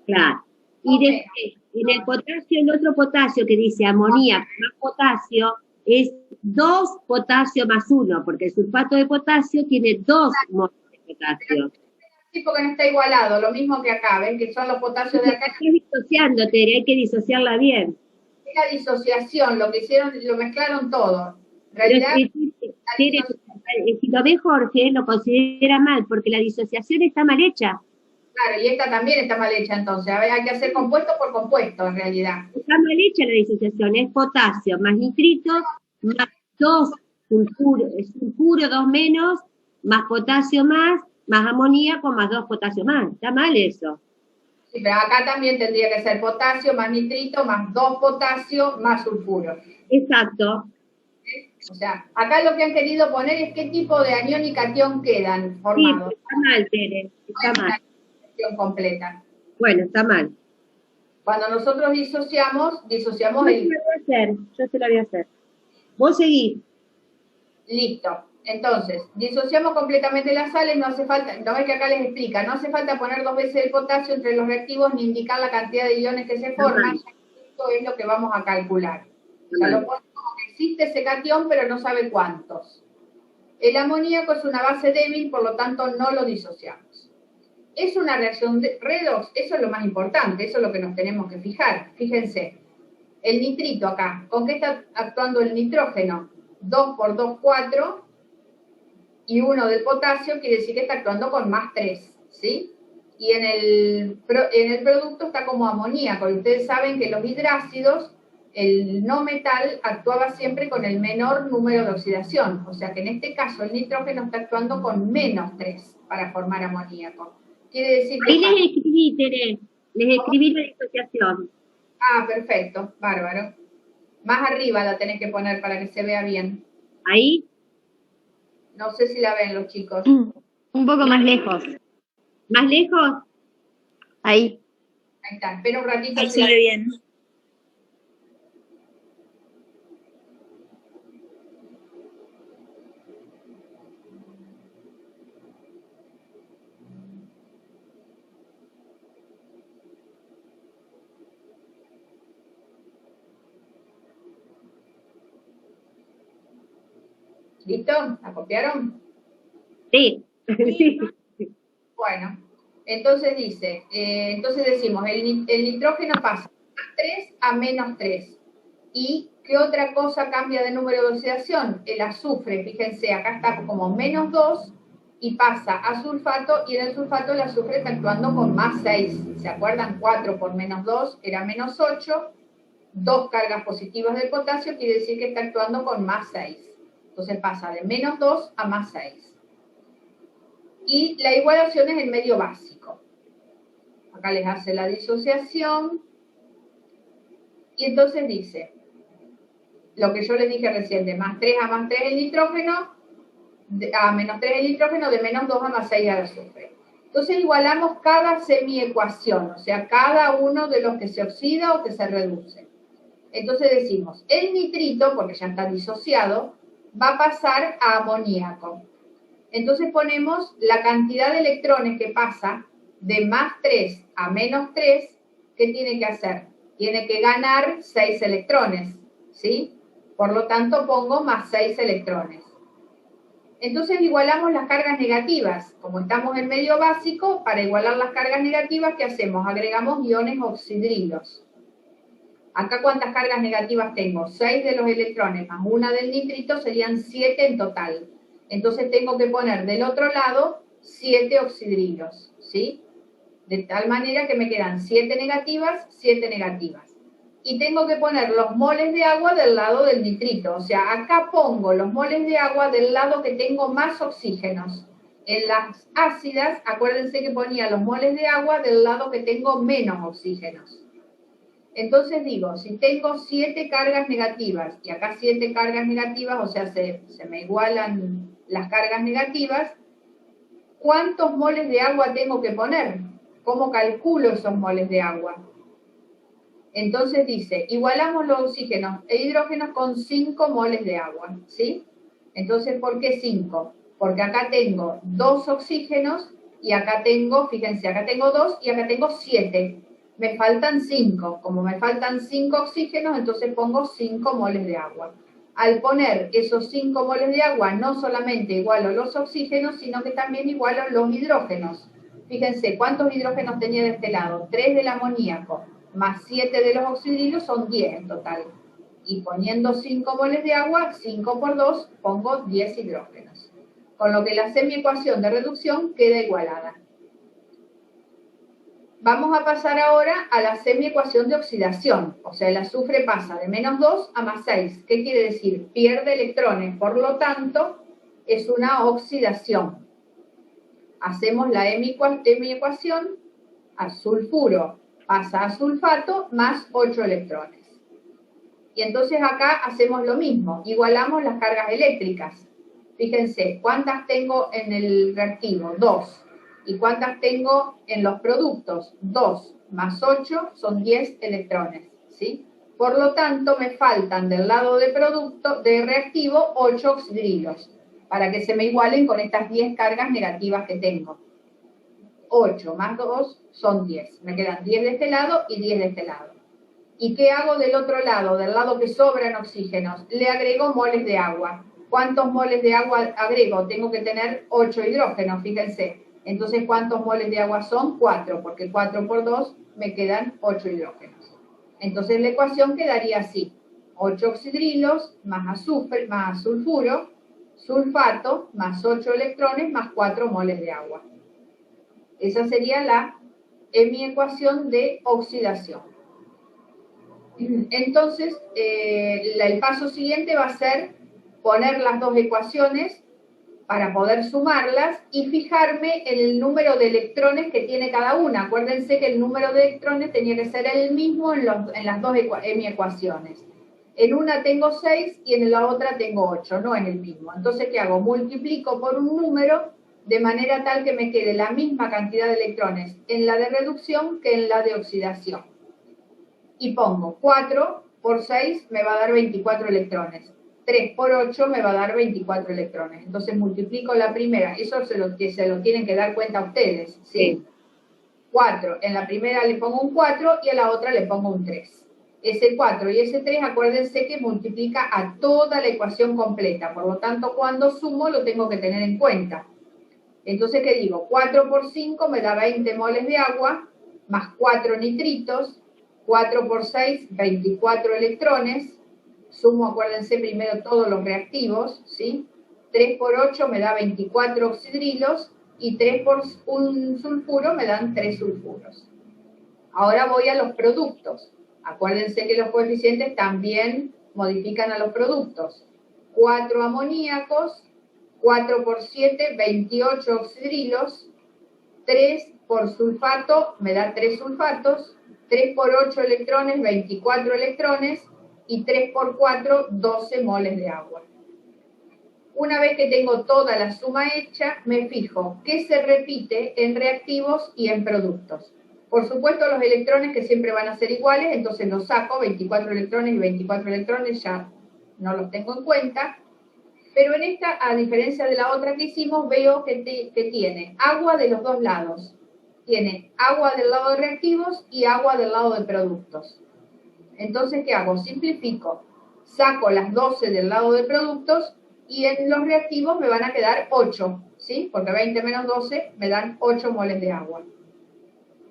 claro. Y después, en el potasio, el otro potasio que dice amoníaco más potasio, es 2 potasio más 1, porque el sulfato de potasio tiene 2 moles de potasio. Sí, porque no está igualado, lo mismo que acá, ven que son los potasios de acá. Estás disociando, Tere, hay que disociarla bien. Es la disociación, lo que hicieron, lo mezclaron todo. En realidad, Tere, si lo ve Jorge, lo considera mal, porque la disociación está mal hecha. claro, y esta también está mal hecha entonces. A ver, hay que hacer compuesto por compuesto, en realidad. Está mal hecha la disociación, es potasio más nitrito, más 2 sulfuro 2 menos, más potasio más amoníaco más 2 potasio más. Está mal eso. Sí, pero acá también tendría que ser potasio más nitrito más 2 potasio más sulfuro. Exacto. O sea, acá lo que han querido poner es qué tipo de anión y catión quedan Sí, formados. está mal, Tere, está mal. Completa. Bueno, está mal. Cuando nosotros disociamos Yo el... se lo voy a hacer. Vos seguís. Listo. Entonces, disociamos completamente las sales, no hace falta, no es que acá les explica, no hace falta poner 2 veces el potasio entre los reactivos ni indicar la cantidad de iones que se forman, ya que esto es lo que vamos a calcular. O sea, lo pone como que existe ese catión, pero no sabe cuántos. El amoníaco es una base débil, por lo tanto no lo disociamos. Es una reacción de redox, eso es lo más importante, eso es lo que nos tenemos que fijar. Fíjense, el nitrito acá, ¿con qué está actuando el nitrógeno? 2 por 2, 4, y 1 del potasio quiere decir que está actuando con más 3, ¿sí? Y en el producto está como amoníaco, y ustedes saben que los hidrácidos, el no metal actuaba siempre con el menor número de oxidación, o sea que en este caso el nitrógeno está actuando con menos 3 para formar amoníaco. Quiere decir que... Ahí les escribí, Tere, Les escribí la disociación. Ah, perfecto, bárbaro. Más arriba la tenés que poner para que se vea bien. Ahí, No sé si la ven los chicos. Un poco más lejos. más lejos, Ahí. Ahí está, espera un ratito. Ahí si se la- ve bien. ¿Listo? ¿La copiaron? sí, sí. Bueno, entonces dice, entonces decimos, el nitrógeno pasa de más 3 a menos 3. ¿Y qué otra cosa cambia de número de oxidación? El azufre, fíjense, acá está como menos 2 y pasa a sulfato, y en el sulfato el azufre está actuando con más 6. ¿Se acuerdan? 4 por menos 2 era menos 8. 2 cargas positivas de potasio quiere decir que está actuando con más 6. Entonces pasa de menos 2 a más 6. Y la igualación es el medio básico. Acá les hace la disociación. Y entonces dice, lo que yo les dije recién, de más 3 a más 3 el nitrógeno, a menos 3 el nitrógeno, de menos 2 a más 6 el azufre. Entonces igualamos cada semiecuación, o sea, cada uno de los que se oxida o que se reduce. Entonces decimos, el nitrito, porque ya está disociado, va a pasar a amoníaco. Entonces ponemos la cantidad de electrones que pasa de más 3 a menos 3, ¿qué tiene que hacer? Tiene que ganar 6 electrones, ¿sí? Por lo tanto pongo más 6 electrones. Entonces igualamos las cargas negativas. Como estamos en medio básico, para igualar las cargas negativas, ¿qué hacemos? Agregamos iones oxidrilos. Acá, ¿cuántas cargas negativas tengo? 6 de los electrones más 1 del nitrito serían 7 en total. Entonces tengo que poner del otro lado 7 oxidrilos, ¿sí? De tal manera que me quedan 7 negativas, 7 negativas. Y tengo que poner los moles de agua del lado del nitrito. O sea, acá pongo los moles de agua del lado que tengo más oxígenos. En las ácidas, acuérdense que ponía los moles de agua del lado que tengo menos oxígenos. Entonces digo, si tengo 7 cargas negativas y acá 7 cargas negativas, o sea, se me igualan las cargas negativas, ¿cuántos moles de agua tengo que poner? ¿Cómo calculo esos moles de agua? Entonces dice, igualamos los oxígenos e hidrógenos con 5 moles de agua, ¿sí? Entonces, ¿por qué 5? Porque acá tengo 2 oxígenos y acá tengo, fíjense, acá tengo 2 y acá tengo 7. Me faltan 5. Como me faltan 5 oxígenos, entonces pongo 5 moles de agua. Al poner esos 5 moles de agua, no solamente igualo los oxígenos, sino que también igualo los hidrógenos. Fíjense, ¿cuántos hidrógenos tenía de este lado? 3 del amoníaco, más 7 de los oxidrilos, son 10 en total. Y poniendo 5 moles de agua, 5 por 2, pongo 10 hidrógenos. Con lo que la semiecuación de reducción queda igualada. Vamos a pasar ahora a la semiecuación de oxidación, o sea, el azufre pasa de menos 2 a más 6. ¿Qué quiere decir? Pierde electrones, por lo tanto, es una oxidación. Hacemos la semiecuación, al sulfuro pasa a sulfato más 8 electrones. Y entonces acá hacemos lo mismo, igualamos las cargas eléctricas. Fíjense, ¿cuántas tengo en el reactivo? 2. ¿Y cuántas tengo en los productos? 2 más 8 son 10 electrones, ¿sí? Por lo tanto, me faltan del lado de producto, de reactivo, 8 oxidrilos, para que se me igualen con estas 10 cargas negativas que tengo. 8 más 2 son 10. Me quedan 10 de este lado y 10 de este lado. ¿Y qué hago del otro lado? Del lado que sobran oxígenos. Le agrego moles de agua. ¿Cuántos moles de agua agrego? Tengo que tener 8 hidrógenos, fíjense. Entonces, ¿cuántos moles de agua son? 4, porque 4 por 2 me quedan 8 hidrógenos. Entonces, la ecuación quedaría así. 8 oxidrilos más azufre, más sulfuro, sulfato, más 8 electrones, más 4 moles de agua. Esa sería mi ecuación de oxidación. Entonces, el paso siguiente va a ser poner las dos ecuaciones para poder sumarlas y fijarme en el número de electrones que tiene cada una. Acuérdense que el número de electrones tenía que ser el mismo en las dos en mi ecuaciones. En una tengo 6 y en la otra tengo 8, no en el mismo. Entonces, ¿qué hago? Multiplico por un número de manera tal que me quede la misma cantidad de electrones en la de reducción que en la de oxidación. Y pongo 4 por 6 me va a dar 24 electrones. 3 por 8 me va a dar 24 electrones. Entonces multiplico la primera. Eso se lo tienen que dar cuenta ustedes, ¿sí? 4. En la primera le pongo un 4 y a la otra le pongo un 3. Ese 4 y ese 3, acuérdense que multiplica a toda la ecuación completa. Por lo tanto, cuando sumo lo tengo que tener en cuenta. Entonces, ¿qué digo? 4 por 5 me da 20 moles de agua, más 4 nitritos. 4 por 6, 24 electrones. Sumo, acuérdense primero todos los reactivos, ¿sí? 3 por 8 me da 24 oxidrilos y 3 por un sulfuro me dan 3 sulfuros. Ahora voy a los productos. Acuérdense que los coeficientes también modifican a los productos. 4 amoníacos, 4 por 7, 28 oxidrilos, 3 por sulfato me da 3 sulfatos, 3 por 8 electrones, 24 electrones, y 3 por 4, 12 moles de agua. Una vez que tengo toda la suma hecha, me fijo qué se repite en reactivos y en productos. Por supuesto, los electrones que siempre van a ser iguales, entonces los saco, 24 electrones y 24 electrones, ya no los tengo en cuenta. Pero en esta, a diferencia de la otra que hicimos, veo que tiene agua de los dos lados. Tiene agua del lado de reactivos y agua del lado de productos. Entonces, ¿qué hago? Simplifico. Saco las 12 del lado de productos y en los reactivos me van a quedar 8, ¿sí? Porque 20 menos 12 me dan 8 moles de agua.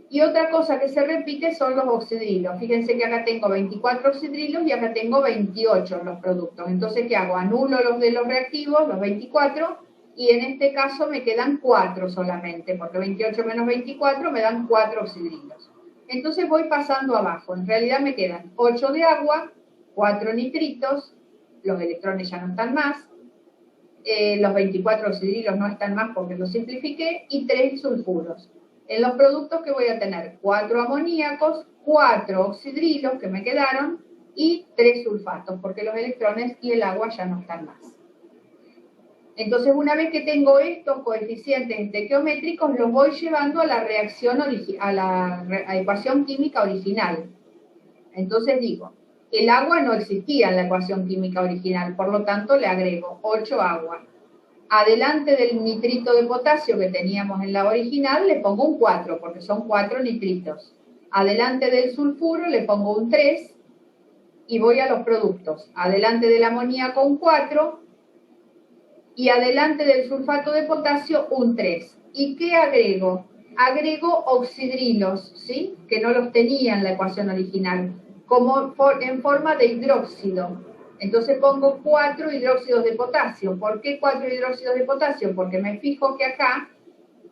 Y otra cosa que se repite son los oxidrilos. Fíjense que acá tengo 24 oxidrilos y acá tengo 28 en los productos. Entonces, ¿qué hago? Anulo los de los reactivos, los 24, y en este caso me quedan 4 solamente, porque 28 menos 24 me dan 4 oxidrilos. Entonces voy pasando abajo. En realidad me quedan 8 de agua, 4 nitritos, los electrones ya no están más, los 24 oxidrilos no están más porque los simplifiqué, y 3 sulfuros. En los productos que voy a tener 4 amoníacos, 4 oxidrilos que me quedaron y 3 sulfatos, porque los electrones y el agua ya no están más. Entonces, una vez que tengo estos coeficientes estequiométricos, los voy llevando a la reacción a la ecuación química original. Entonces digo, el agua no existía en la ecuación química original, por lo tanto le agrego 8 agua. Adelante del nitrito de potasio que teníamos en la original le pongo un 4, porque son 4 nitritos. Adelante del sulfuro le pongo un 3 y voy a los productos. Adelante del amoníaco un 4 y adelante del sulfato de potasio un 3. ¿Y qué agrego? Agrego oxidrilos, ¿sí? Que no los tenía en la ecuación original, como en forma de hidróxido. Entonces pongo 4 hidróxidos de potasio. ¿Por qué 4 hidróxidos de potasio? Porque me fijo que acá,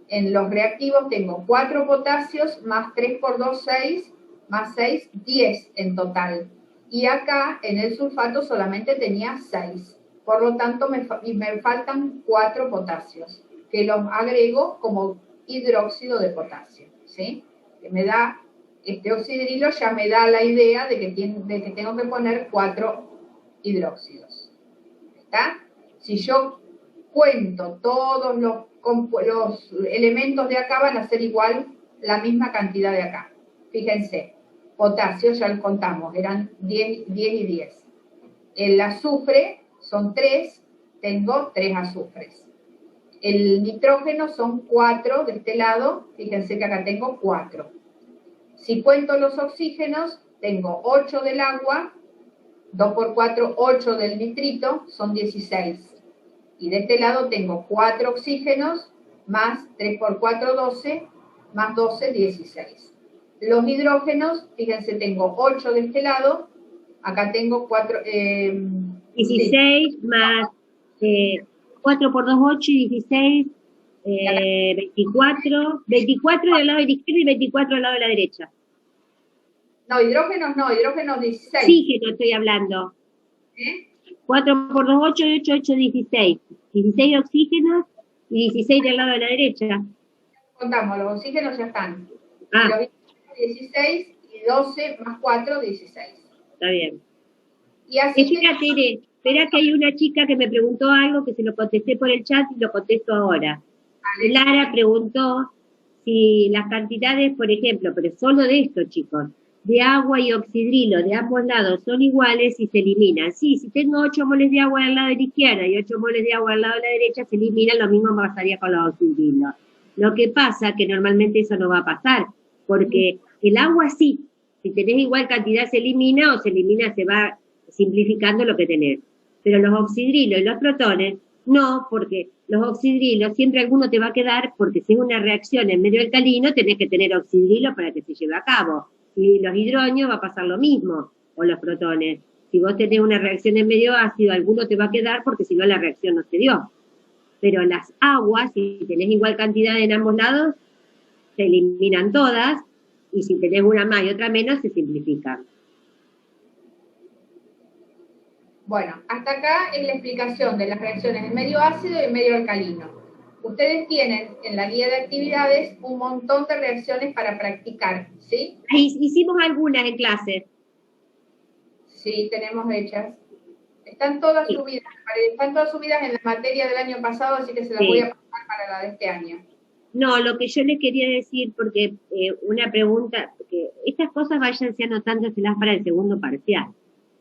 en los reactivos, tengo 4 potasios más 3 por 2, 6, más 6, 10 en total. Y acá, en el sulfato, solamente tenía 6. Por lo tanto, me faltan 4 potasios, que los agrego como hidróxido de potasio, ¿sí? Que me da, este oxidrilo ya me da la idea de que tengo que poner 4 hidróxidos. ¿Está? Si yo cuento todos los elementos de acá, van a ser igual la misma cantidad de acá. Fíjense, potasio ya lo contamos, eran 10 y 10. El azufre son 3, tengo 3 azufres. El nitrógeno son 4 de este lado, fíjense que acá tengo 4. Si cuento los oxígenos, tengo 8 del agua, 2 por 4, 8 del nitrito, son 16. Y de este lado tengo 4 oxígenos, más 3 por 4, 12, más 12, 16. Los hidrógenos, fíjense, tengo 8 de este lado, acá tengo 4... 16 sí. Más 4 por 2, 8 y 16, 24. 24 del lado de la izquierda y 24 del lado de la derecha. No, hidrógenos 16. Oxígeno estoy hablando. 4 por 2, 8, y 8, 8, 16. 16 oxígenos y 16 del lado de la derecha. Contamos, los oxígenos ya están. Ah. Los 16 y 12 más 4, 16. Está bien. Y así Espera, Tere, espera que hay una chica que me preguntó algo que se lo contesté por el chat y lo contesto ahora. Vale. Lara preguntó si las cantidades, por ejemplo, pero solo de esto, chicos, de agua y oxidrilo de ambos lados son iguales y se eliminan. Sí, si tengo 8 moles de agua del lado de la izquierda y 8 moles de agua del lado de la derecha, se eliminan, lo mismo pasaría con los oxidrilos. Lo que pasa que normalmente eso no va a pasar, porque el agua sí, si tenés igual cantidad se elimina o se elimina, se va simplificando lo que tenés. Pero los oxidrilos y los protones, no, porque los oxidrilos siempre alguno te va a quedar, porque si es una reacción en medio alcalino, tenés que tener oxidrilo para que se lleve a cabo. Y los hidronios va a pasar lo mismo, o los protones. Si vos tenés una reacción en medio ácido, alguno te va a quedar porque si no la reacción no se dio. Pero las aguas, si tenés igual cantidad en ambos lados, se eliminan todas, y si tenés una más y otra menos, se simplifican. Bueno, hasta acá es la explicación de las reacciones en medio ácido y en medio alcalino. Ustedes tienen en la guía de actividades un montón de reacciones para practicar, ¿sí? Hicimos algunas en clase. Sí, tenemos hechas. Están todas subidas en la materia del año pasado, así que se las voy a pasar para la de este año. No, lo que yo les quería decir, porque una pregunta, porque estas cosas váyanse anotándoselas para el segundo parcial,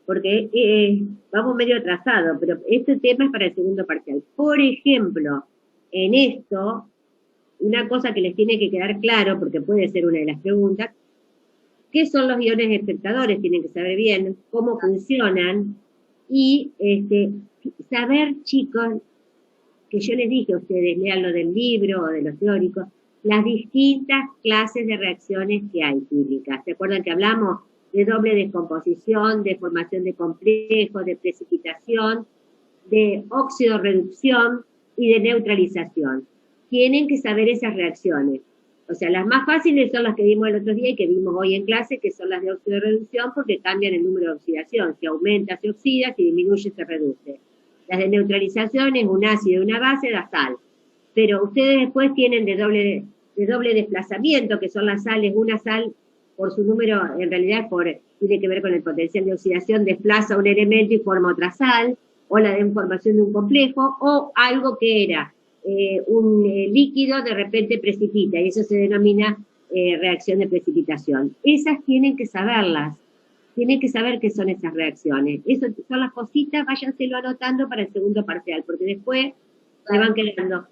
porque vamos medio atrasados, pero este tema es para el segundo parcial. Por ejemplo, en esto, una cosa que les tiene que quedar claro, porque puede ser una de las preguntas, ¿qué son los iones espectadores? Tienen que saber bien cómo funcionan y saber, chicos, que yo les dije a ustedes, lean lo del libro o de los teóricos, las distintas clases de reacciones que hay químicas. ¿Se acuerdan que hablamos de doble descomposición, de formación de complejos, de precipitación, de óxido-reducción y de neutralización? Tienen que saber esas reacciones. O sea, las más fáciles son las que vimos el otro día y que vimos hoy en clase, que son las de óxido-reducción, porque cambian el número de oxidación. Si aumenta, se oxida, si disminuye, se reduce. Las de neutralización es un ácido y una base, da sal. Pero ustedes después tienen de doble desplazamiento, que son las sales. Una sal, por su número, en realidad tiene que ver con el potencial de oxidación, desplaza un elemento y forma otra sal, o la de formación de un complejo, o algo que era un líquido, de repente precipita, y eso se denomina reacción de precipitación. Esas tienen que saberlas. Tienen que saber qué son esas reacciones. Eso son las cositas, váyanselo anotando para el segundo parcial, porque después se van quedando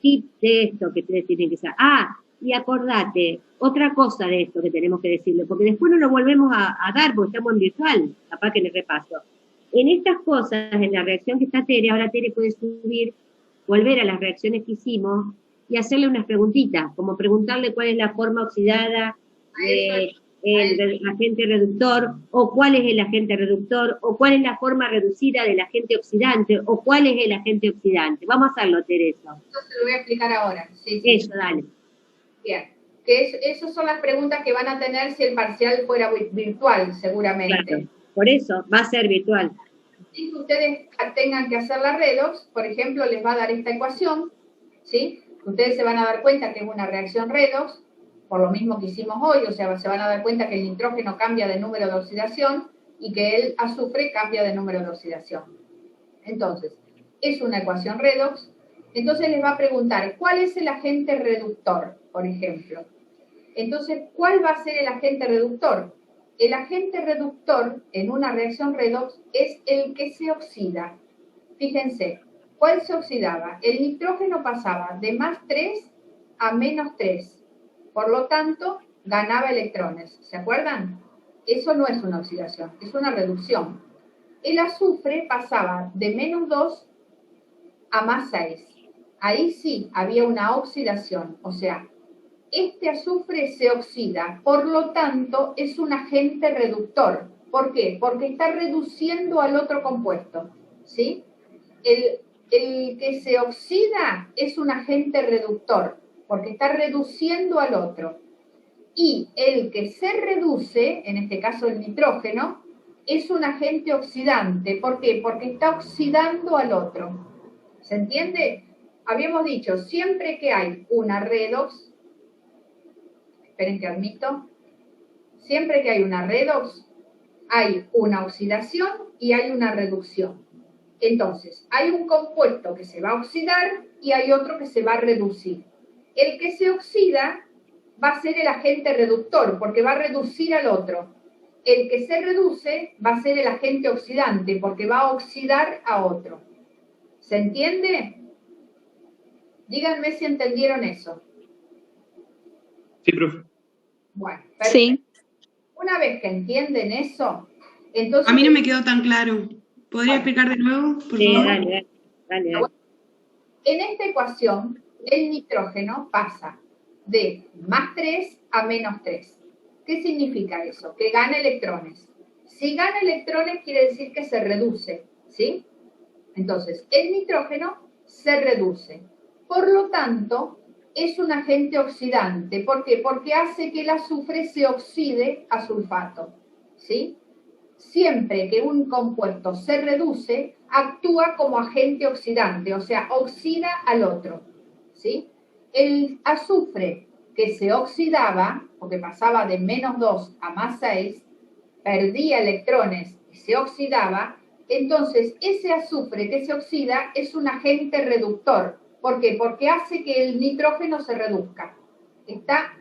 tips de esto que ustedes tienen que saber. Ah, y acordate, otra cosa de esto que tenemos que decirle, porque después no lo volvemos a dar, porque estamos en virtual, capaz que les repaso. En estas cosas, en la reacción que está Tere, ahora Tere puede volver a las reacciones que hicimos y hacerle unas preguntitas, como preguntarle cuál es la forma oxidada el agente reductor, o cuál es el agente reductor, o cuál es la forma reducida del agente oxidante, o cuál es el agente oxidante. Vamos a hacerlo, Teresa. Eso te lo voy a explicar ahora. Sí. Eso, dale. Bien. Esas son las preguntas que van a tener si el parcial fuera virtual, seguramente. Claro, por eso va a ser virtual. Si ustedes tengan que hacer la redox, por ejemplo, les va a dar esta ecuación, ¿sí? Ustedes se van a dar cuenta que es una reacción redox, por lo mismo que hicimos hoy, o sea, se van a dar cuenta que el nitrógeno cambia de número de oxidación y que el azufre cambia de número de oxidación. Entonces, es una ecuación redox. Entonces les va a preguntar, ¿cuál es el agente reductor, por ejemplo? Entonces, ¿cuál va a ser el agente reductor? El agente reductor en una reacción redox es el que se oxida. Fíjense, ¿cuál se oxidaba? El nitrógeno pasaba de +3 a -3. Por lo tanto, ganaba electrones. ¿Se acuerdan? Eso no es una oxidación, es una reducción. El azufre pasaba de -2 a +6. Ahí sí había una oxidación. O sea, este azufre se oxida, por lo tanto, es un agente reductor. ¿Por qué? Porque está reduciendo al otro compuesto. ¿Sí? El que se oxida es un agente reductor, porque está reduciendo al otro. Y el que se reduce, en este caso el nitrógeno, es un agente oxidante. ¿Por qué? Porque está oxidando al otro. ¿Se entiende? Habíamos dicho, siempre que hay una redox, esperen que admito, siempre que hay una redox, hay una oxidación y hay una reducción. Entonces, hay un compuesto que se va a oxidar y hay otro que se va a reducir. El que se oxida va a ser el agente reductor, porque va a reducir al otro. El que se reduce va a ser el agente oxidante, porque va a oxidar a otro. ¿Se entiende? Díganme si entendieron eso. Sí, profe. Bueno, perfecto. Sí. Una vez que entienden eso, entonces... A mí no me quedó tan claro. ¿Podría explicar de nuevo, por Sí, favor? dale. En esta ecuación, el nitrógeno pasa de más 3 a menos 3. ¿Qué significa eso? Que gana electrones. Si gana electrones quiere decir que se reduce, ¿sí? Entonces, el nitrógeno se reduce. Por lo tanto, es un agente oxidante. ¿Por qué? Porque hace que el azufre se oxide a sulfato, ¿sí? Siempre que un compuesto se reduce, actúa como agente oxidante, o sea, oxida al otro, ¿sí? El azufre que se oxidaba, porque pasaba de menos 2 a más 6, perdía electrones y se oxidaba, entonces ese azufre que se oxida es un agente reductor. ¿Por qué? Porque hace que el nitrógeno se reduzca. Está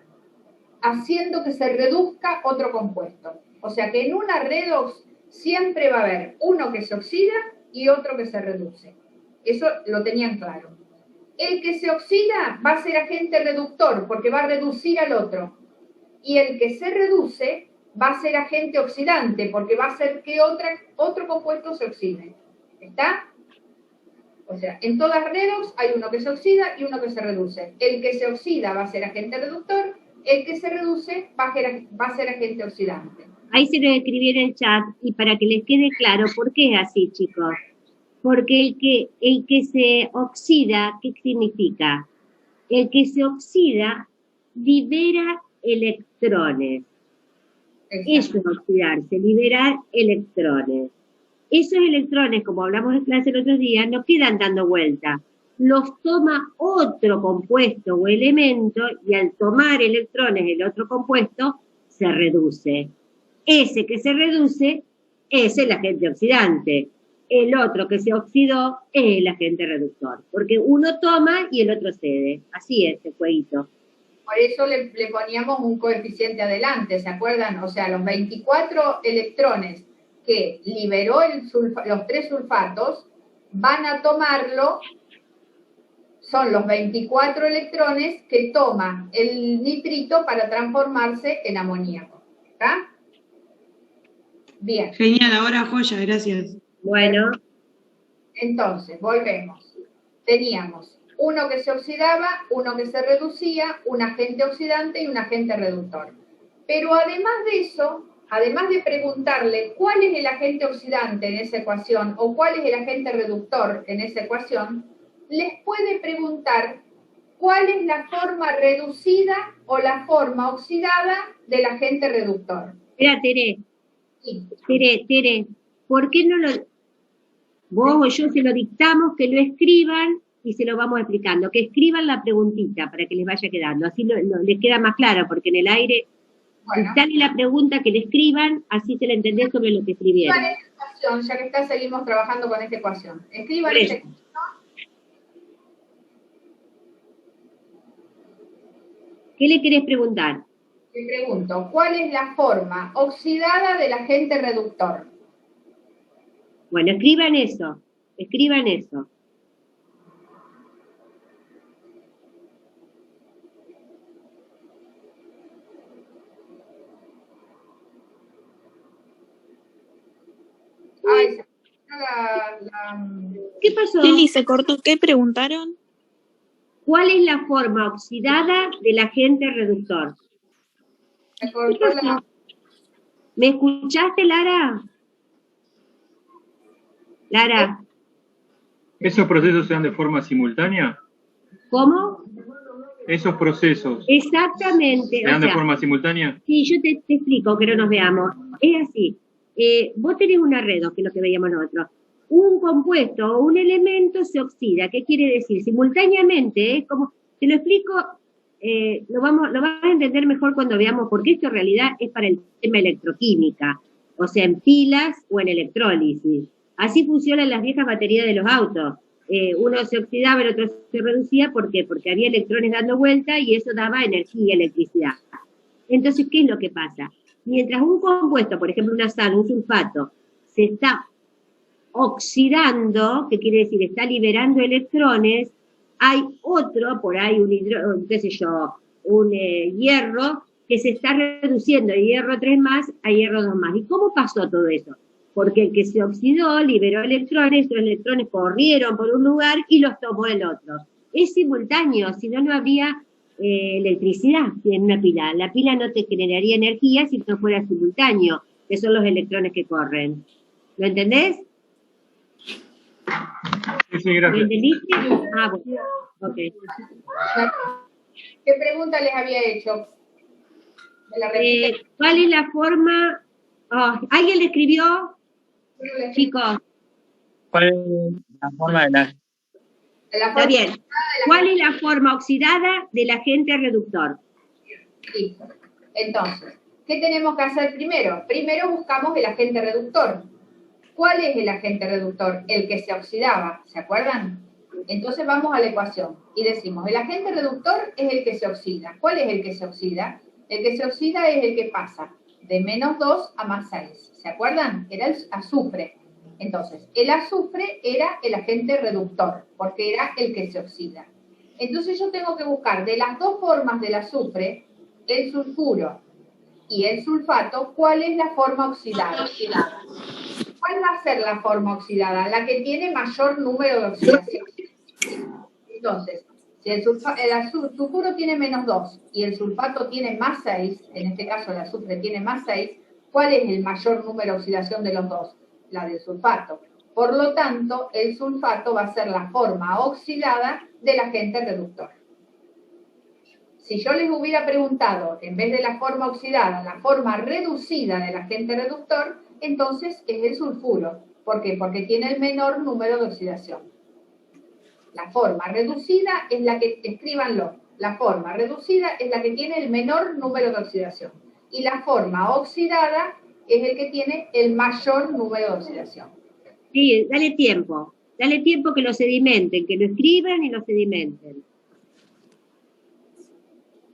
haciendo que se reduzca otro compuesto. O sea que en una redox siempre va a haber uno que se oxida y otro que se reduce. Eso lo tenían claro. El que se oxida va a ser agente reductor porque va a reducir al otro. Y el que se reduce va a ser agente oxidante porque va a hacer que otro compuesto se oxide. ¿Está? O sea, en todas redox hay uno que se oxida y uno que se reduce. El que se oxida va a ser agente reductor, el que se reduce va a ser agente oxidante. Ahí se lo escribí en el chat y para que les quede claro, ¿por qué es así, chicos? Porque el que se oxida, ¿qué significa? El que se oxida libera electrones. Eso es oxidarse, liberar electrones. Esos electrones, como hablamos en clase el otro día, no quedan dando vuelta. Los toma otro compuesto o elemento y al tomar electrones el otro compuesto se reduce. Ese que se reduce es el agente oxidante. El otro que se oxidó es el agente reductor. Porque uno toma y el otro cede. Así es el jueguito. Por eso le poníamos un coeficiente adelante, ¿se acuerdan? O sea, los 24 electrones que liberó los 3 sulfatos van a tomarlo, son los 24 electrones que toma el nitrito para transformarse en amoníaco. ¿Está? Bien. Genial, ahora joya, gracias. Bueno. Entonces, volvemos. Teníamos uno que se oxidaba, uno que se reducía, un agente oxidante y un agente reductor. Pero además de eso, además de preguntarle cuál es el agente oxidante en esa ecuación o cuál es el agente reductor en esa ecuación, les puede preguntar cuál es la forma reducida o la forma oxidada del agente reductor. Espera, Tere. Sí. Tere, ¿por qué no lo... Vos o yo se lo dictamos, que lo escriban y se lo vamos explicando. Que escriban la preguntita para que les vaya quedando. Así les queda más claro, porque en el aire... Bueno. Dale la pregunta, que le escriban, así se la entendés sobre lo que escribieron. Escriban esta ecuación, ya que está, seguimos trabajando con esta ecuación. Escriban esta ecuación. ¿Qué le querés preguntar? Le pregunto, ¿cuál es la forma oxidada del agente reductor? Bueno, escriban eso. Escriban eso. Ay, ¿Qué pasó? Lili, se cortó. ¿Qué preguntaron? ¿Cuál es la forma oxidada del agente reductor? se cortó la... ¿Me escuchaste, Lara? Lara, ¿Esos procesos se dan de forma simultánea? ¿cómo? ¿Esos procesos Exactamente. se dan de forma simultánea? Sí, yo te explico, que no nos veamos. Es así. vos tenés una R2, que es lo que veíamos nosotros. Un compuesto o un elemento se oxida. ¿Qué quiere decir? Simultáneamente, es como, te lo explico, lo vas a entender mejor cuando veamos, porque esto en realidad es para el tema electroquímica, o sea, en pilas o en electrólisis. Así funcionan las viejas baterías de los autos. Uno se oxidaba, el otro se reducía, ¿por qué? Porque había electrones dando vuelta y eso daba energía y electricidad. Entonces, ¿qué es lo que pasa? Mientras un compuesto, por ejemplo, una sal, un sulfato, se está oxidando, que quiere decir, está liberando electrones, hay otro, por ahí un hierro, que se está reduciendo de hierro 3 más a hierro 2 más. ¿Y cómo pasó todo eso? Porque el que se oxidó liberó electrones, los electrones corrieron por un lugar y los tomó el otro. Es simultáneo, si no, no habría electricidad en una pila. La pila no te generaría energía si no fuera simultáneo, que son los electrones que corren. ¿Lo entendés? Sí, gracias. ¿Lo entendiste? Ah, bueno. Ok. ¿Qué pregunta les había hecho? ¿Me la repite? ¿Cuál es la forma? ¿Alguien le escribió? Chicos, ¿Cuál es la forma de la... está bien. ¿Cuál es la forma oxidada del agente reductor? Listo. Entonces, ¿qué tenemos que hacer primero? Primero buscamos el agente reductor. ¿Cuál es el agente reductor? El que se oxidaba, ¿se acuerdan? Entonces vamos a la ecuación y decimos, el agente reductor es el que se oxida. ¿Cuál es el que se oxida? El que se oxida es el que pasa de menos 2 a más 6. ¿Se acuerdan? Era el azufre. Entonces, el azufre era el agente reductor, porque era el que se oxida. Entonces yo tengo que buscar de las dos formas del azufre, el sulfuro y el sulfato, ¿cuál es la forma oxidada? ¿Cuál va a ser la forma oxidada? La que tiene mayor número de oxidación. Entonces, si el sulfuro tiene menos 2 y el sulfato tiene más 6, en este caso el azufre tiene más 6, ¿cuál es el mayor número de oxidación de los dos? La del sulfato. Por lo tanto, el sulfato va a ser la forma oxidada del agente reductor. Si yo les hubiera preguntado, en vez de la forma oxidada, la forma reducida del agente reductor, entonces es el sulfuro. ¿Por qué? Porque tiene el menor número de oxidación. La forma reducida es la que, escríbanlo, la forma reducida es la que tiene el menor número de oxidación. Y la forma oxidada es el que tiene el mayor número de oxidación. Sí, dale tiempo que lo sedimenten, que lo escriban y lo sedimenten.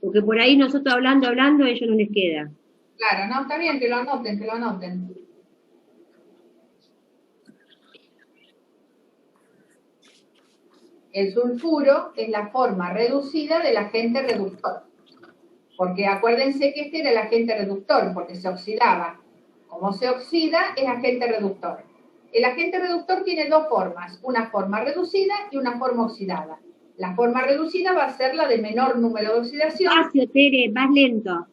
Porque por ahí nosotros hablando, a ellos no les queda. Claro, no, está bien, que lo anoten. El sulfuro es la forma reducida del agente reductor. Porque acuérdense que este era el agente reductor, porque se oxidaba. Como se oxida, es agente reductor. El agente reductor tiene dos formas, una forma reducida y una forma oxidada. La forma reducida va a ser la de menor número de oxidación. Despacio, Tere, más lento.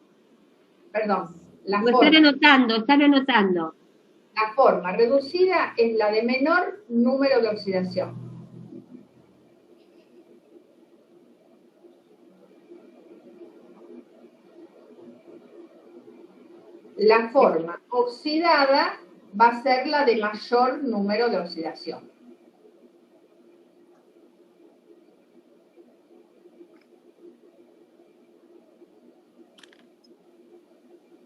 Perdón. Están anotando. La forma reducida es la de menor número de oxidación. La forma oxidada va a ser la de mayor número de oxidación.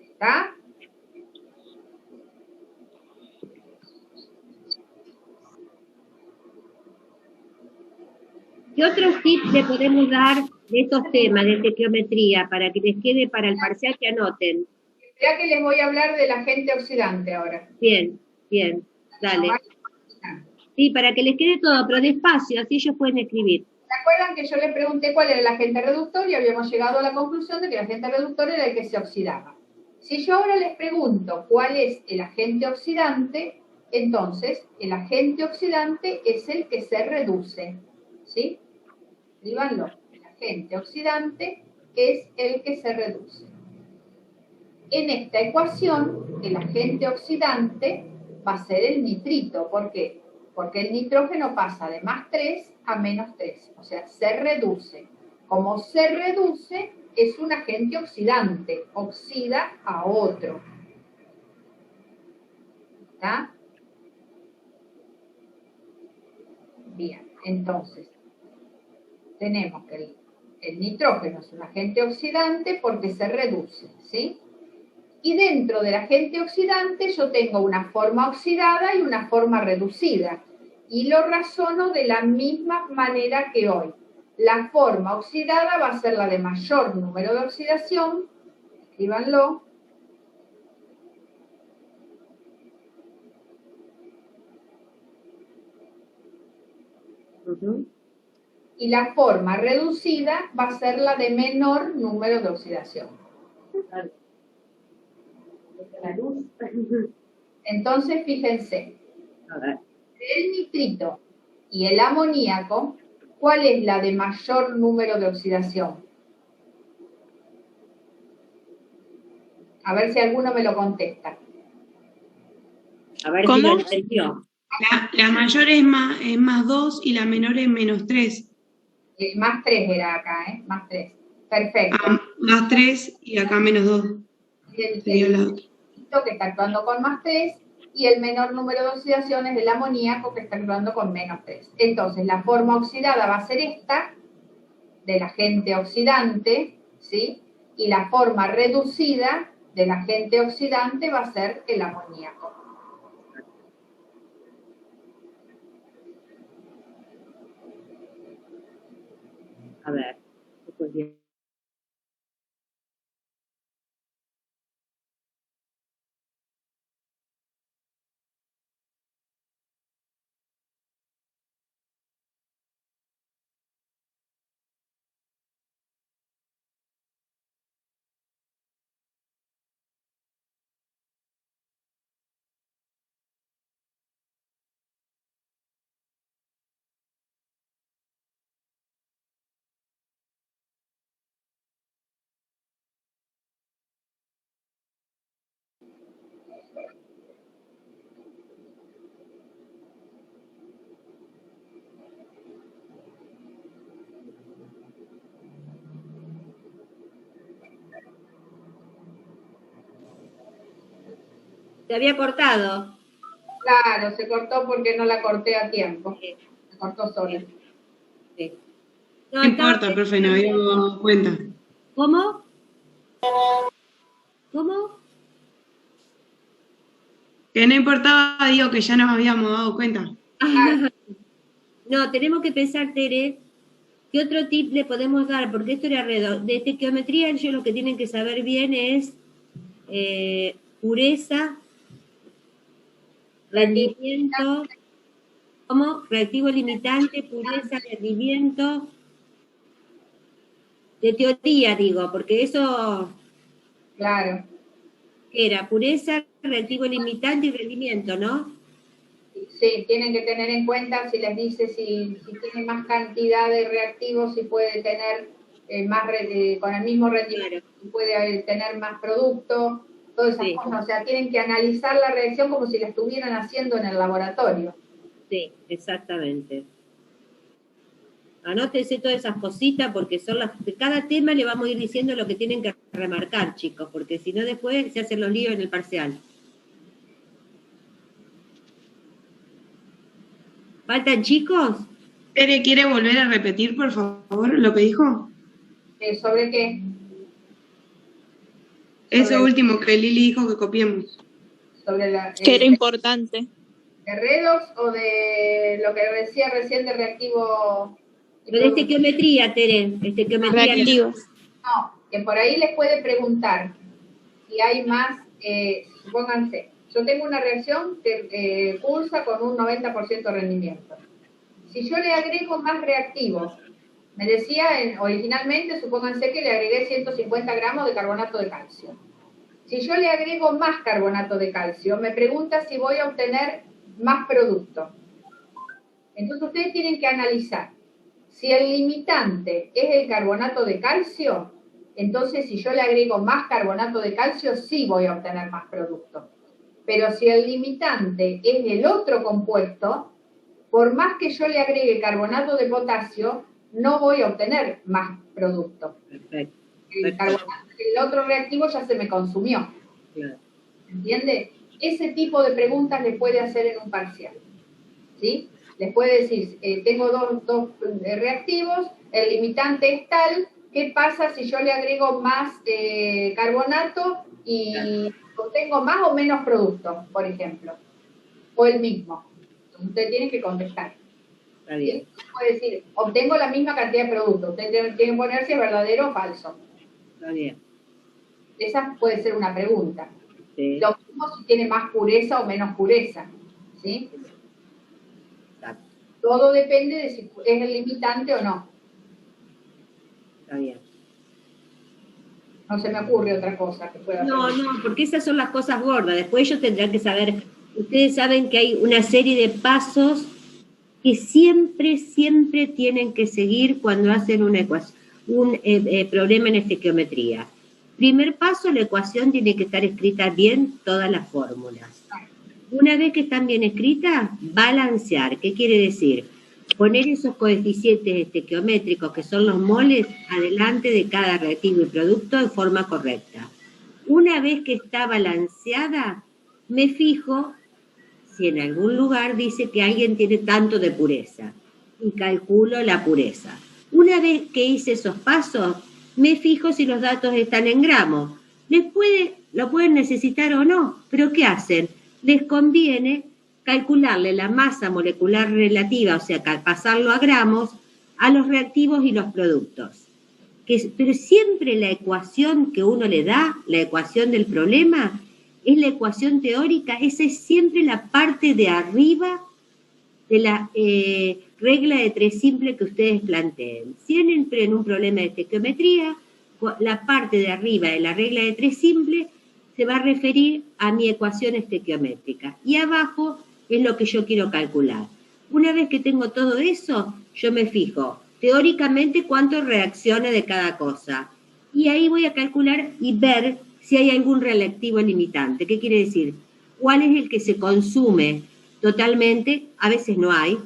¿Está? ¿Qué otros tips le podemos dar de estos temas, de estequiometría, para que les quede para el parcial que anoten? Ya que les voy a hablar del agente oxidante ahora. Bien, dale. Sí, para que les quede todo, pero despacio, así ellos pueden escribir. ¿Se acuerdan que yo les pregunté cuál era el agente reductor y habíamos llegado a la conclusión de que el agente reductor era el que se oxidaba? Si yo ahora les pregunto cuál es el agente oxidante, entonces el agente oxidante es el que se reduce. ¿Sí? Escríbanlo. El agente oxidante es el que se reduce. En esta ecuación, el agente oxidante va a ser el nitrito. ¿Por qué? Porque el nitrógeno pasa de más 3 a menos 3. O sea, se reduce. Como se reduce, es un agente oxidante. Oxida a otro. ¿Está? Bien, entonces, tenemos que el nitrógeno es un agente oxidante porque se reduce, ¿sí? Y dentro del agente oxidante yo tengo una forma oxidada y una forma reducida. Y lo razono de la misma manera que hoy. La forma oxidada va a ser la de mayor número de oxidación, escríbanlo. Y la forma reducida va a ser la de menor número de oxidación. Entonces, fíjense, el nitrito y el amoníaco, ¿cuál es la de mayor número de oxidación? A ver si alguno me lo contesta. A ver ¿Cómo? si lo entendió. La mayor es más 2 y la menor es menos 3. Más 3 era acá, ¿eh? Más 3. Perfecto. Más 3 y acá menos 2. El nitrito que está actuando con más 3 y el menor número de oxidaciones del amoníaco que está actuando con menos 3. Entonces, la forma oxidada va a ser esta, del agente oxidante, ¿sí? Y la forma reducida del agente oxidante va a ser el amoníaco. A ver. Se había cortado. Claro, se cortó porque no la corté a tiempo. Se cortó sola. Sí. No importa, profe, no había dado cuenta. ¿Cómo? ¿Cómo? Que no importaba, digo que ya nos habíamos dado cuenta. No, tenemos que pensar, Tere, ¿qué otro tip le podemos dar? Porque esto era alrededor. De estequiometría, ellos lo que tienen que saber bien es pureza, rendimiento, ¿cómo? Reactivo limitante, pureza, rendimiento. De teoría, digo, porque eso... Claro. Era pureza, reactivo limitante y rendimiento, ¿no? Sí, tienen que tener en cuenta si les dice si tiene más cantidad de reactivos, si puede tener más con el mismo rendimiento, si puede tener más producto, todas esas cosas. O sea, tienen que analizar la reacción como si la estuvieran haciendo en el laboratorio. Sí, exactamente. Anótense todas esas cositas porque son las de cada tema le vamos a ir diciendo lo que tienen que remarcar, chicos, porque si no después se hacen los líos en el parcial. ¿Faltan chicos? Tere, ¿quiere volver a repetir, por favor, lo que dijo? ¿Sobre qué? Eso último que Lili dijo que copiemos. Sobre que era importante. ¿De redox o de lo que decía recién de reactivo? De estequiometría, Tere. Estequiometría. Reactivos. No, que por ahí les puede preguntar si hay más, supónganse, yo tengo una reacción que pulsa con un 90% de rendimiento. Si yo le agrego más reactivos, me decía originalmente, supónganse que le agregué 150 gramos de carbonato de calcio. Si yo le agrego más carbonato de calcio, me pregunta si voy a obtener más producto. Entonces ustedes tienen que analizar. Si el limitante es el carbonato de calcio, entonces si yo le agrego más carbonato de calcio, sí voy a obtener más producto. Pero si el limitante es el otro compuesto, por más que yo le agregue carbonato de potasio, no voy a obtener más producto. Perfecto. El otro reactivo ya se me consumió. Claro. ¿Entiende? ese tipo de preguntas le puede hacer en un parcial, ¿sí? Les puede decir, tengo dos reactivos, el limitante es tal, ¿qué pasa si yo le agrego más carbonato y obtengo más o menos producto, por ejemplo? O el mismo. Usted tiene que contestar. Está bien. ¿Sí? Puede decir, obtengo la misma cantidad de producto. Usted tiene que poner si es verdadero o falso. Está bien. Esa puede ser una pregunta. Sí. Lo mismo si tiene más pureza o menos pureza. ¿Sí? Exacto. Todo depende de si es el limitante o no. Está bien. No se me ocurre otra cosa que pueda No, hacer. no, porque esas son las cosas gordas. Después ellos tendrán que saber, ustedes saben que hay una serie de pasos que siempre tienen que seguir cuando hacen una ecuación, un problema en estequiometría. Primer paso, la ecuación tiene que estar escrita bien, todas las fórmulas. Una vez que están bien escritas, balancear. ¿Qué quiere decir? Poner esos coeficientes estequiométricos, que son los moles, adelante de cada reactivo y producto de forma correcta. Una vez que está balanceada, me fijo si en algún lugar dice que alguien tiene tanto de pureza y calculo la pureza. Una vez que hice esos pasos, me fijo si los datos están en gramos. Lo pueden necesitar o no, pero ¿qué hacen? Les conviene calcularle la masa molecular relativa, o sea, pasarlo a gramos, a los reactivos y los productos. Pero siempre la ecuación que uno le da, la ecuación del problema, es la ecuación teórica, esa es siempre la parte de arriba de la regla de tres simple que ustedes planteen. Siempre en un problema de estequiometría, la parte de arriba de la regla de tres simple se va a referir a mi ecuación estequiométrica. Y abajo es lo que yo quiero calcular. Una vez que tengo todo eso, yo me fijo teóricamente cuánto reacciona de cada cosa. Y ahí voy a calcular y ver si hay algún reactivo limitante. ¿Qué quiere decir? ¿Cuál es el que se consume totalmente? A veces no hay.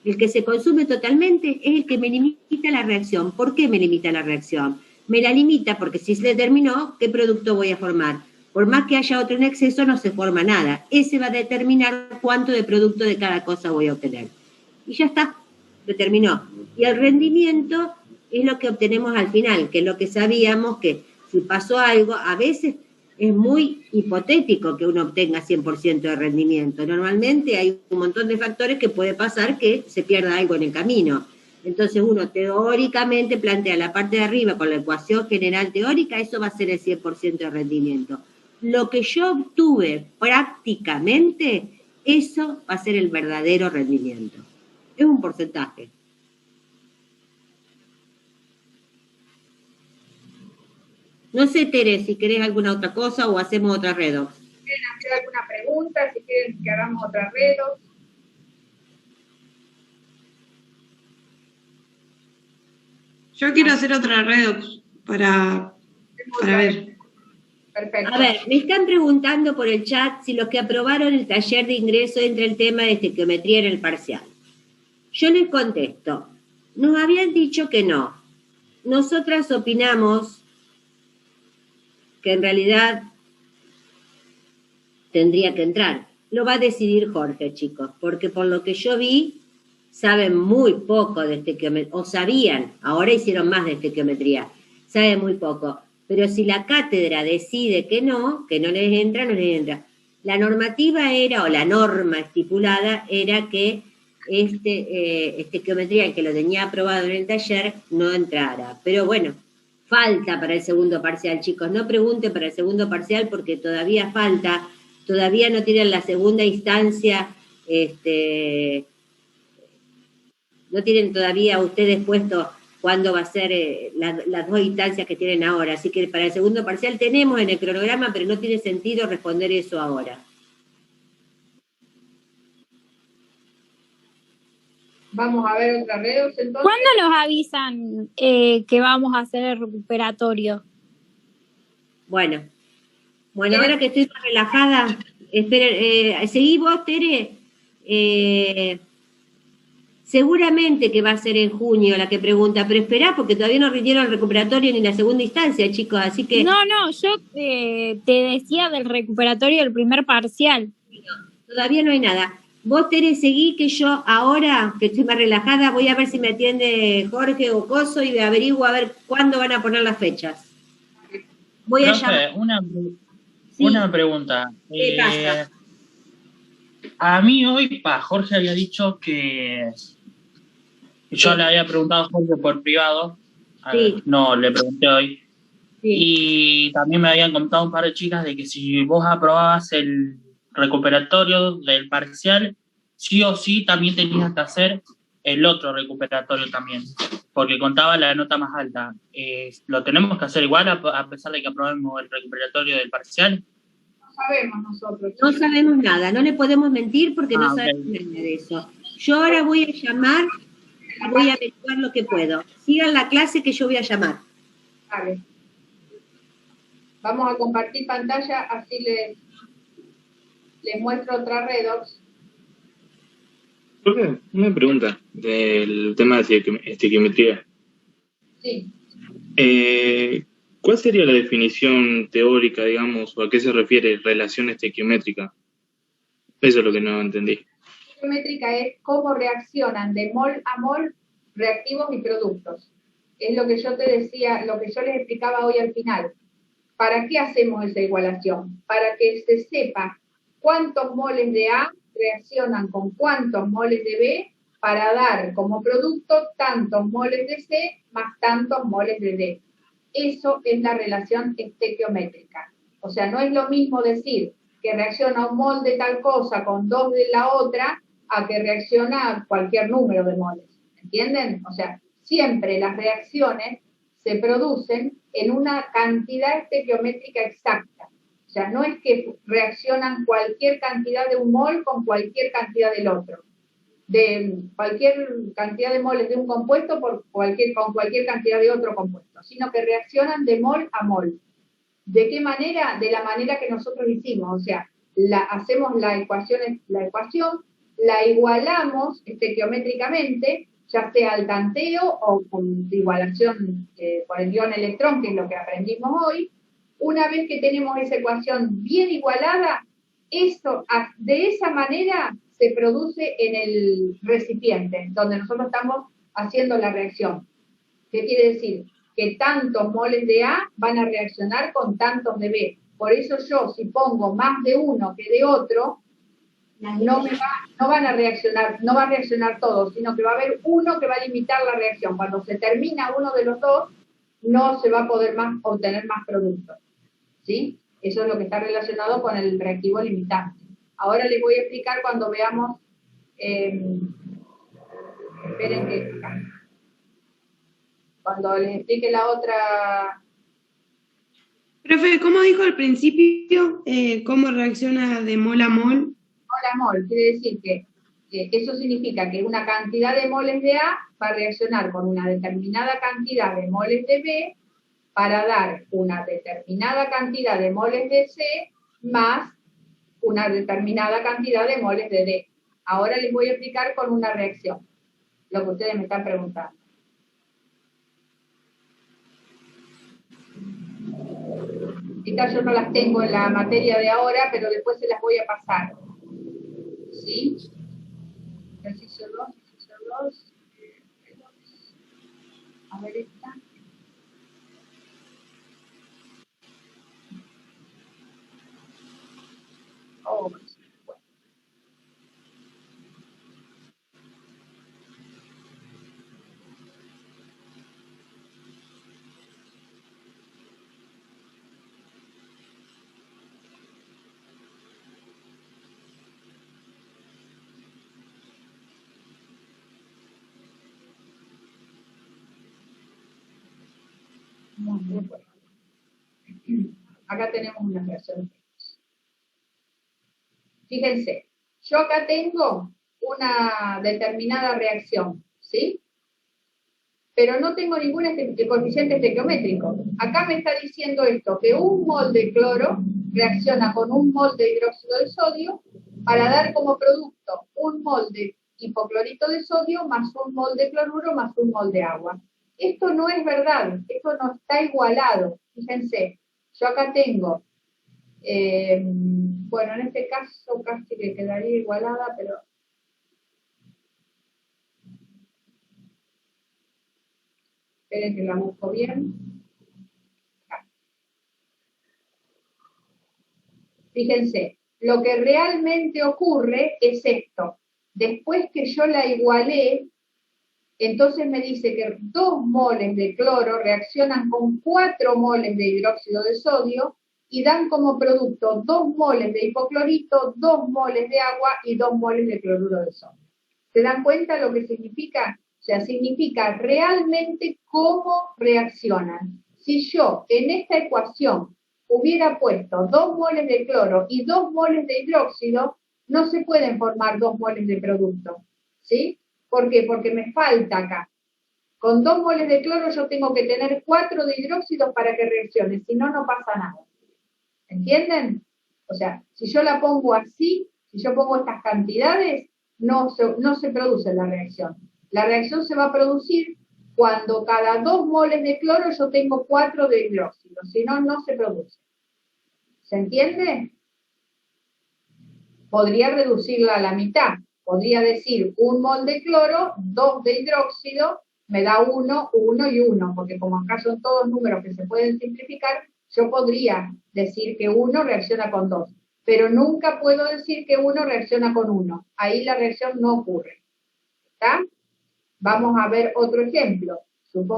El que se consume totalmente es el que me limita la reacción. ¿Por qué me limita la reacción? Me la limita porque si se determinó, ¿qué producto voy a formar? Por más que haya otro en exceso, no se forma nada. Ese va a determinar cuánto de producto de cada cosa voy a obtener. Y ya está, determinó. Y el rendimiento es lo que obtenemos al final, que es lo que sabíamos que si pasó algo, a veces es muy hipotético que uno obtenga 100% de rendimiento. Normalmente hay un montón de factores que puede pasar que se pierda algo en el camino. Entonces uno teóricamente plantea la parte de arriba con la ecuación general teórica, eso va a ser el 100% de rendimiento. Lo que yo obtuve prácticamente, eso va a ser el verdadero rendimiento. Es un porcentaje. No sé, Tere, si querés alguna otra cosa o hacemos otra redox. ¿Quieren hacer alguna pregunta? Si quieren que hagamos otra redox. Yo quiero hacer otra redox para ver. Perfecto. A ver, me están preguntando por el chat si los que aprobaron el taller de ingreso entra el tema de estequiometría en el parcial. Yo les contesto, nos habían dicho que no. Nosotras opinamos que en realidad tendría que entrar. Lo va a decidir Jorge, chicos, porque por lo que yo vi, saben muy poco de estequiometría, o sabían, ahora hicieron más de estequiometría, saben muy poco. Pero si la cátedra decide que no les entra, no les entra. La normativa era, o la norma estipulada, era que estequiometría, el que lo tenía aprobado en el taller, no entrara. Pero bueno, falta para el segundo parcial, chicos. No pregunten para el segundo parcial porque todavía falta, todavía no tienen la segunda instancia, no tienen todavía ustedes puesto cuándo va a ser las dos instancias que tienen ahora. Así que para el segundo parcial tenemos en el cronograma, pero no tiene sentido responder eso ahora. Vamos a ver otra redox entonces. ¿Cuándo nos avisan que vamos a hacer el recuperatorio? Bueno, ahora que estoy más relajada, esperen, seguí vos, Tere. Seguramente que va a ser en junio la que pregunta, pero esperá porque todavía no rindieron el recuperatorio ni la segunda instancia, chicos, así que No, yo te decía del recuperatorio del primer parcial. todavía no hay nada. Vos, Tere, seguí que yo ahora, que estoy más relajada, voy a ver si me atiende Jorge o Coso y averiguo a ver cuándo van a poner las fechas. Voy a llamar. Profe, una pregunta. ¿Qué pasa? A mí hoy, Jorge había dicho que yo le había preguntado a Jorge por privado. Sí. No, le pregunté hoy. Sí. Y también me habían contado un par de chicas de que si vos aprobabas el recuperatorio del parcial, sí o sí también tenías que hacer el otro recuperatorio también, porque contaba la nota más alta. ¿Lo tenemos que hacer igual a pesar de que aprobemos el recuperatorio del parcial? No sabemos nosotros. No sabemos nada, no le podemos mentir porque no ok. sabemos nada de eso. Yo ahora voy a llamar, voy a averiguar lo que puedo. Sigan la clase que yo voy a llamar. Vale. Vamos a compartir pantalla, así les muestro otra redox. Profe, una pregunta del tema de estequiometría. Sí. ¿Cuál sería la definición teórica, digamos, o a qué se refiere relación estequiométrica? Eso es lo que no entendí. Estequiométrica es cómo reaccionan de mol a mol reactivos y productos. Es lo que yo te decía, lo que yo les explicaba hoy al final. ¿Para qué hacemos esa igualación? Para que se sepa cuántos moles de A reaccionan con cuántos moles de B para dar como producto tantos moles de C más tantos moles de D. Eso es la relación estequiométrica. O sea, no es lo mismo decir que reacciona un mol de tal cosa con 2 de la otra a que reacciona cualquier número de moles. ¿Entienden? O sea, siempre las reacciones se producen en una cantidad estequiométrica exacta. O sea, no es que reaccionan cualquier cantidad de un mol con cualquier cantidad del otro. De cualquier cantidad de moles de un compuesto con cualquier cantidad de otro compuesto, sino que reaccionan de mol a mol. ¿De qué manera? De la manera que nosotros hicimos. O sea, hacemos la ecuación, la igualamos estequiométricamente, ya sea al tanteo o con igualación por el ion electrón, que es lo que aprendimos hoy. Una vez que tenemos esa ecuación bien igualada, de esa manera se produce en el recipiente, donde nosotros estamos haciendo la reacción. ¿Qué quiere decir? Que tantos moles de A van a reaccionar con tantos de B. Por eso yo, si pongo más de uno que de otro, no van a reaccionar, no va a reaccionar todo, sino que va a haber uno que va a limitar la reacción. Cuando se termina uno de los dos, no se va a poder obtener más productos. ¿Sí? Eso es lo que está relacionado con el reactivo limitante. Ahora les voy a explicar cuando veamos, esperen que, cuando les explique la otra. Profe, ¿cómo dijo al principio cómo reacciona de mol a mol? Mol a mol, quiere decir que eso significa que una cantidad de moles de A va a reaccionar con una determinada cantidad de moles de B para dar una determinada cantidad de moles de C más una determinada cantidad de moles de D. Ahora les voy a explicar con una reacción, lo que ustedes me están preguntando. Estas yo no las tengo en la materia de ahora, pero después se las voy a pasar. ¿Sí? Ejercicio 2, ejercicio 2. A ver esta. Oh, bueno. Acá tenemos una reacción. Fíjense, yo acá tengo una determinada reacción, ¿sí? Pero no tengo ningún coeficiente estequiométrico. Acá me está diciendo esto, que un mol de cloro reacciona con un mol de hidróxido de sodio para dar como producto un mol de hipoclorito de sodio más 1 mol de cloruro más 1 mol de agua. Esto no es verdad, esto no está igualado. Fíjense, yo acá tengo, bueno, en este caso casi que quedaría igualada, pero... Esperen que la busco bien. Fíjense, lo que realmente ocurre es esto. Después que yo la igualé, entonces me dice que 2 moles de cloro reaccionan con 4 moles de hidróxido de sodio y dan como producto 2 moles de hipoclorito, 2 moles de agua y 2 moles de cloruro de sodio. ¿Se dan cuenta lo que significa? O sea, significa realmente cómo reaccionan. Si yo en esta ecuación hubiera puesto 2 moles de cloro y 2 moles de hidróxido, no se pueden formar 2 moles de producto, ¿sí? ¿Por qué? Porque me falta acá. Con 2 moles de cloro yo tengo que tener 4 de hidróxido para que reaccione, si no, no pasa nada. ¿Entienden? O sea, si yo la pongo así, si yo pongo estas cantidades, no se produce la reacción. La reacción se va a producir cuando cada 2 moles de cloro yo tengo 4 de hidróxido, si no, no se produce. ¿Se entiende? Podría reducirla a la mitad. Podría decir 1 mol de cloro, 2 de hidróxido, me da 1, 1 y 1, porque como acá son todos números que se pueden simplificar, yo podría decir que 1 reacciona con 2, pero nunca puedo decir que 1 reacciona con 1. Ahí la reacción no ocurre. ¿Está? Vamos a ver otro ejemplo.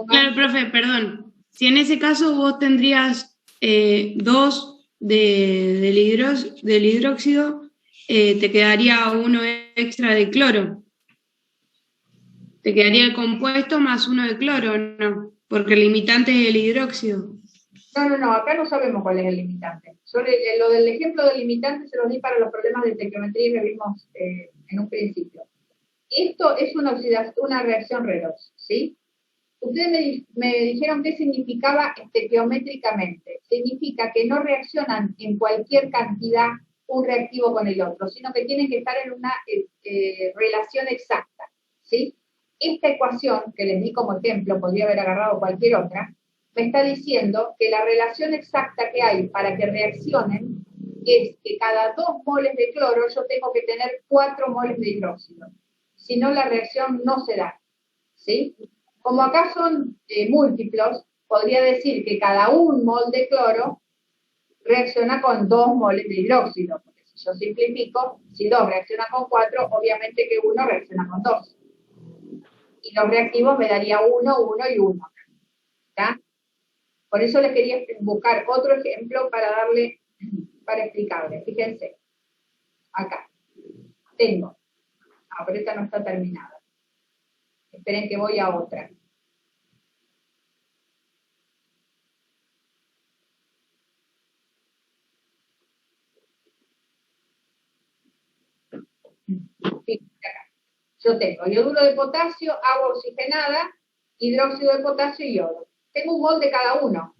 Claro, profe, perdón. Si en ese caso vos tendrías 2 del hidróxido, te quedaría 1 extra de cloro. Te quedaría el compuesto más 1 de cloro, ¿no? Porque el limitante es el hidróxido. No, acá no sabemos cuál es el limitante. Yo lo del ejemplo del limitante se lo di para los problemas de estequiometría que vimos en un principio. Esto es una reacción redox, ¿sí? Ustedes me dijeron qué significaba estequiométricamente. Significa que no reaccionan en cualquier cantidad un reactivo con el otro, sino que tienen que estar en una relación exacta, ¿sí? Esta ecuación, que les di como ejemplo, podría haber agarrado cualquier otra, me está diciendo que la relación exacta que hay para que reaccionen es que cada 2 moles de cloro yo tengo que tener 4 moles de hidróxido. Si no, la reacción no se da, ¿sí? Como acá son múltiplos, podría decir que cada 1 mol de cloro reacciona con 2 moles de hidróxido, porque si yo simplifico, si 2 reacciona con 4, obviamente que 1 reacciona con 2. Y los reactivos me daría 1, 1 y 1. ¿Está? Por eso les quería buscar otro ejemplo para explicarles. Fíjense, acá tengo, pero esta no está terminada. Esperen que voy a otra. Fíjense acá. Yo tengo yoduro de potasio, agua oxigenada, hidróxido de potasio y yodo. Tengo 1 mol de cada uno.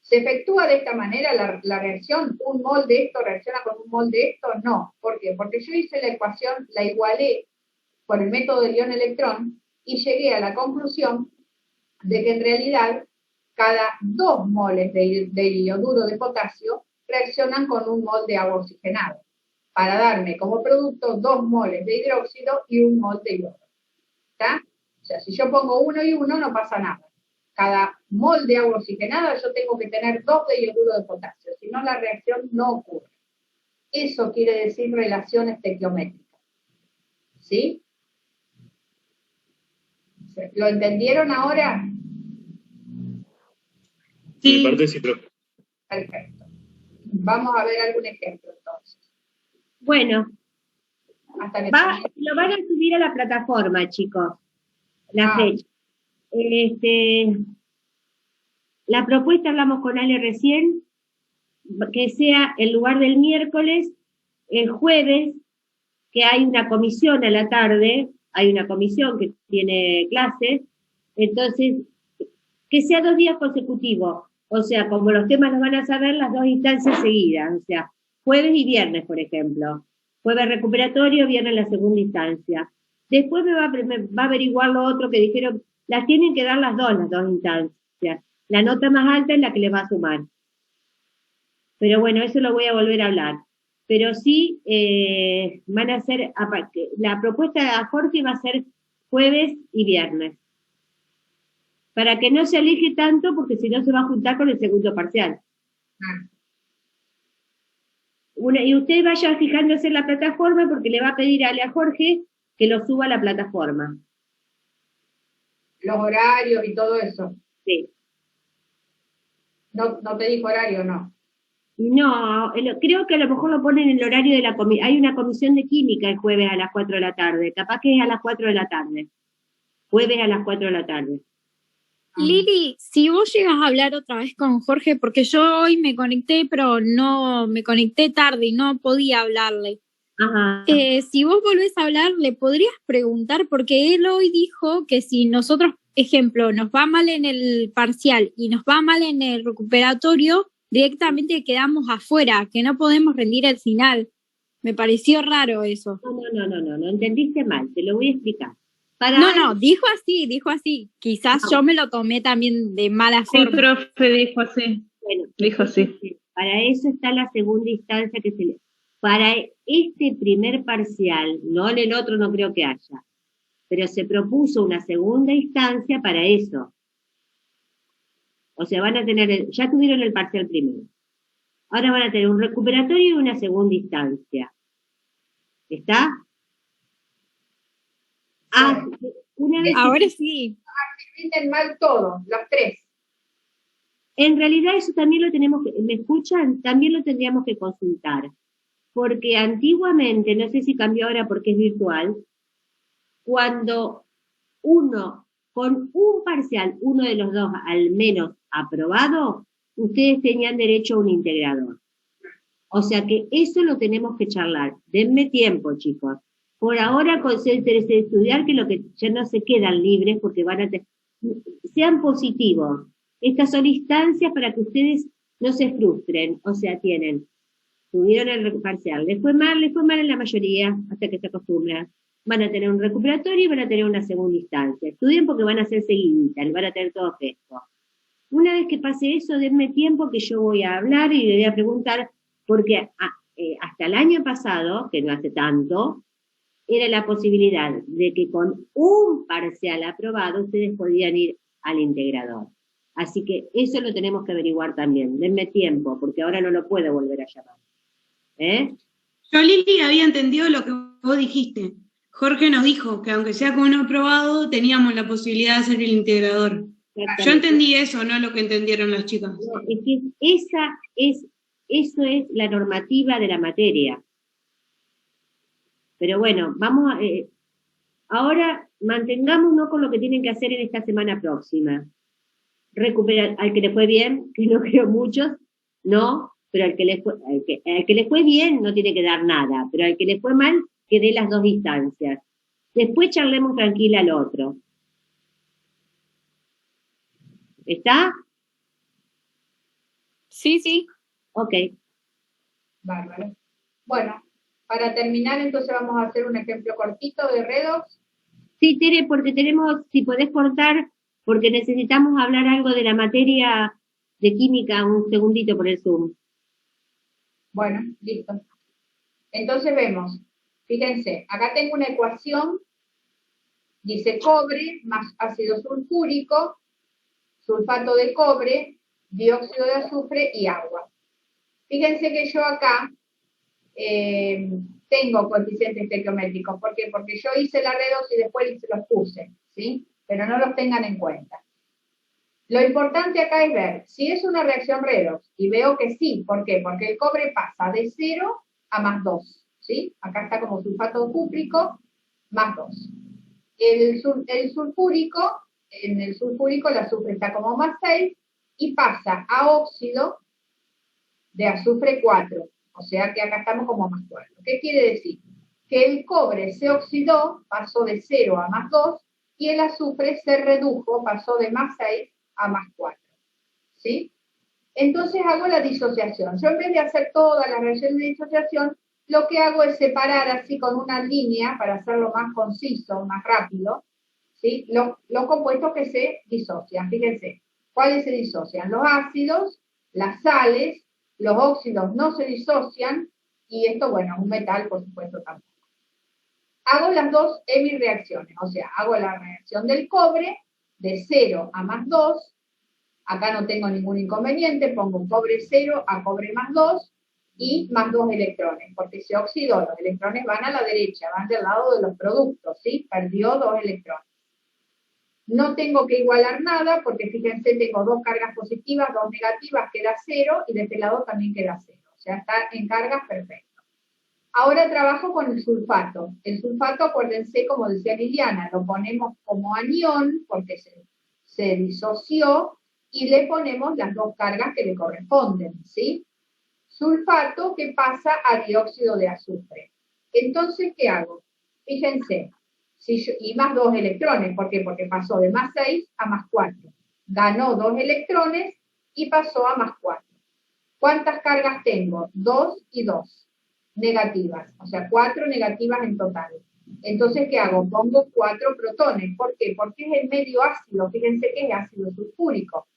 ¿Se efectúa de esta manera la reacción? ¿1 mol de esto reacciona con 1 mol de esto? No. ¿Por qué? Porque yo hice la ecuación, la igualé por el método del ion-electrón y llegué a la conclusión de que en realidad cada 2 moles de yoduro de potasio reaccionan con 1 mol de agua oxigenada, para darme como producto 2 moles de hidróxido y 1 mol de yodo. ¿Está? O sea, si yo pongo 1 y 1 no pasa nada. Cada mol de agua oxigenada yo tengo que tener 2 de yoduro de potasio, si no la reacción no ocurre. Eso quiere decir relación estequiométrica. ¿Sí? ¿Lo entendieron ahora? Sí. Mi parte sí, profe. Perfecto. Vamos a ver algún ejemplo entonces. Bueno, hasta que lo van a subir a la plataforma, chicos, la fecha. La propuesta, hablamos con Ale recién, que sea en lugar del miércoles, el jueves, que hay una comisión a la tarde, hay una comisión que tiene clases, entonces, que sea 2 días consecutivos, o sea, como los temas los van a saber las 2 instancias seguidas, o sea, jueves y viernes, por ejemplo, jueves recuperatorio, viernes la segunda instancia. Después me va a averiguar lo otro que dijeron, las tienen que dar las dos instancias. La nota más alta es la que les va a sumar. Pero bueno, eso lo voy a volver a hablar. Pero sí, van a ser, la propuesta de Jorge va a ser jueves y viernes. Para que no se aleje tanto, porque si no se va a juntar con el segundo parcial. Y usted vaya fijándose en la plataforma, porque le va a pedir a Jorge que lo suba a la plataforma. Los horarios y todo eso. Sí. No te dijo horario, no. No, creo que a lo mejor lo ponen en el horario de la comisión. Hay una comisión de química el jueves a las 4 de la tarde. Capaz que es a las 4 de la tarde. Jueves a las 4 de la tarde. Lili, si vos llegas a hablar otra vez con Jorge, porque yo hoy me conecté, pero no me conecté tarde y no podía hablarle. Ajá. Si vos volvés a hablar, le podrías preguntar, porque él hoy dijo que si nosotros, ejemplo, nos va mal en el parcial y nos va mal en el recuperatorio, directamente quedamos afuera, que no podemos rendir el final. Me pareció raro eso. No, entendiste mal, te lo voy a explicar. No, dijo así. Quizás yo me lo tomé también de mala forma. Sí, profe, dijo así. Bueno, dijo así. Para eso está la segunda instancia que se le... Para este primer parcial, no en el otro no creo que haya, pero se propuso una segunda instancia para eso. O sea, van a tener, ya tuvieron el parcial primero. Ahora van a tener un recuperatorio y una segunda instancia. ¿Está? Una vez ahora sí. Rinden mal todos, los tres. En realidad eso también lo tenemos que, ¿me escuchan? También lo tendríamos que consultar. Porque antiguamente, no sé si cambió ahora porque es virtual, cuando uno, con un parcial, uno de los dos al menos aprobado, ustedes tenían derecho a un integrador. O sea que eso lo tenemos que charlar. Denme tiempo, chicos. Por ahora concéntrense en estudiar, que lo que ya no se quedan libres porque van a sean positivos. Estas son instancias para que ustedes no se frustren. O sea, tuvieron el parcial. Les fue mal en la mayoría, hasta que se acostumbran. Van a tener un recuperatorio y van a tener una segunda instancia. Estudien porque van a ser seguiditas, van a tener todo fresco. Una vez que pase eso, denme tiempo que yo voy a hablar y le voy a preguntar, porque hasta el año pasado, que no hace tanto, era la posibilidad de que con un parcial aprobado ustedes podían ir al integrador. Así que eso lo tenemos que averiguar también. Denme tiempo, porque ahora no lo puedo volver a llamar. Yo, Lili, había entendido lo que vos dijiste. Jorge nos dijo que aunque sea con uno aprobado, teníamos la posibilidad de hacer el integrador. Yo entendí eso, no lo que entendieron las chicas. No, es que eso es la normativa de la materia. Pero bueno, vamos ahora mantengámonos con lo que tienen que hacer en esta semana próxima. Recuperar al que le fue bien, que no creo muchos, no, pero al que le fue bien no tiene que dar nada, pero al que le fue mal, que dé las dos instancias. Después charlemos tranquila al otro. ¿Está? Sí. Ok. Bárbaro. Bueno, para terminar, entonces vamos a hacer un ejemplo cortito de redox. Sí, Tere, porque tenemos, si podés cortar, porque necesitamos hablar algo de la materia de química, un segundito por el Zoom. Bueno, listo. Entonces vemos, fíjense, acá tengo una ecuación, dice cobre más ácido sulfúrico, sulfato de cobre, dióxido de azufre y agua. Fíjense que yo acá tengo coeficientes estequiométricos. ¿Por qué? Porque yo hice la redox y después los puse, ¿sí? Pero no los tengan en cuenta. Lo importante acá es ver si es una reacción redox, y veo que sí. ¿Por qué? Porque el cobre pasa de 0 a más 2, ¿sí? Acá está como sulfato cúprico, más 2. El sulfúrico, en el sulfúrico el azufre está como más 6, y pasa a óxido de azufre 4. O sea que acá estamos como más 4. ¿Qué quiere decir? Que el cobre se oxidó, pasó de 0 a más 2, y el azufre se redujo, pasó de más 6 a más 4. ¿Sí? Entonces hago la disociación. Yo en vez de hacer todas las reacciones de disociación, lo que hago es separar así con una línea para hacerlo más conciso, más rápido, ¿sí? Los compuestos que se disocian. Fíjense, ¿cuáles se disocian? Los ácidos, las sales, los óxidos no se disocian, y esto, bueno, un metal, por supuesto, tampoco. Hago las dos hemireacciones, o sea, hago la reacción del cobre de 0 a más 2, acá no tengo ningún inconveniente, pongo cobre 0 a cobre más 2, y más 2 electrones, porque se oxidó, los electrones van a la derecha, van del lado de los productos, ¿sí? Perdió 2 electrones. No tengo que igualar nada, porque fíjense, tengo 2 cargas positivas, 2 negativas, queda 0, y de este lado también queda 0, o sea, está en cargas perfecto. Ahora trabajo con el sulfato. El sulfato, acuérdense, como decía Liliana, lo ponemos como anión, porque se disoció, y le ponemos las 2 cargas que le corresponden, ¿sí? Sulfato que pasa a dióxido de azufre. Entonces, ¿qué hago? Fíjense, y más 2 electrones, ¿por qué? Porque pasó de más 6 a más 4. Ganó 2 electrones y pasó a más 4. ¿Cuántas cargas tengo? 2 y 2. Negativas, o sea, 4 negativas en total. Entonces, ¿qué hago? Pongo 4 protones. ¿Por qué? Porque es el medio ácido, fíjense que es ácido sulfúrico.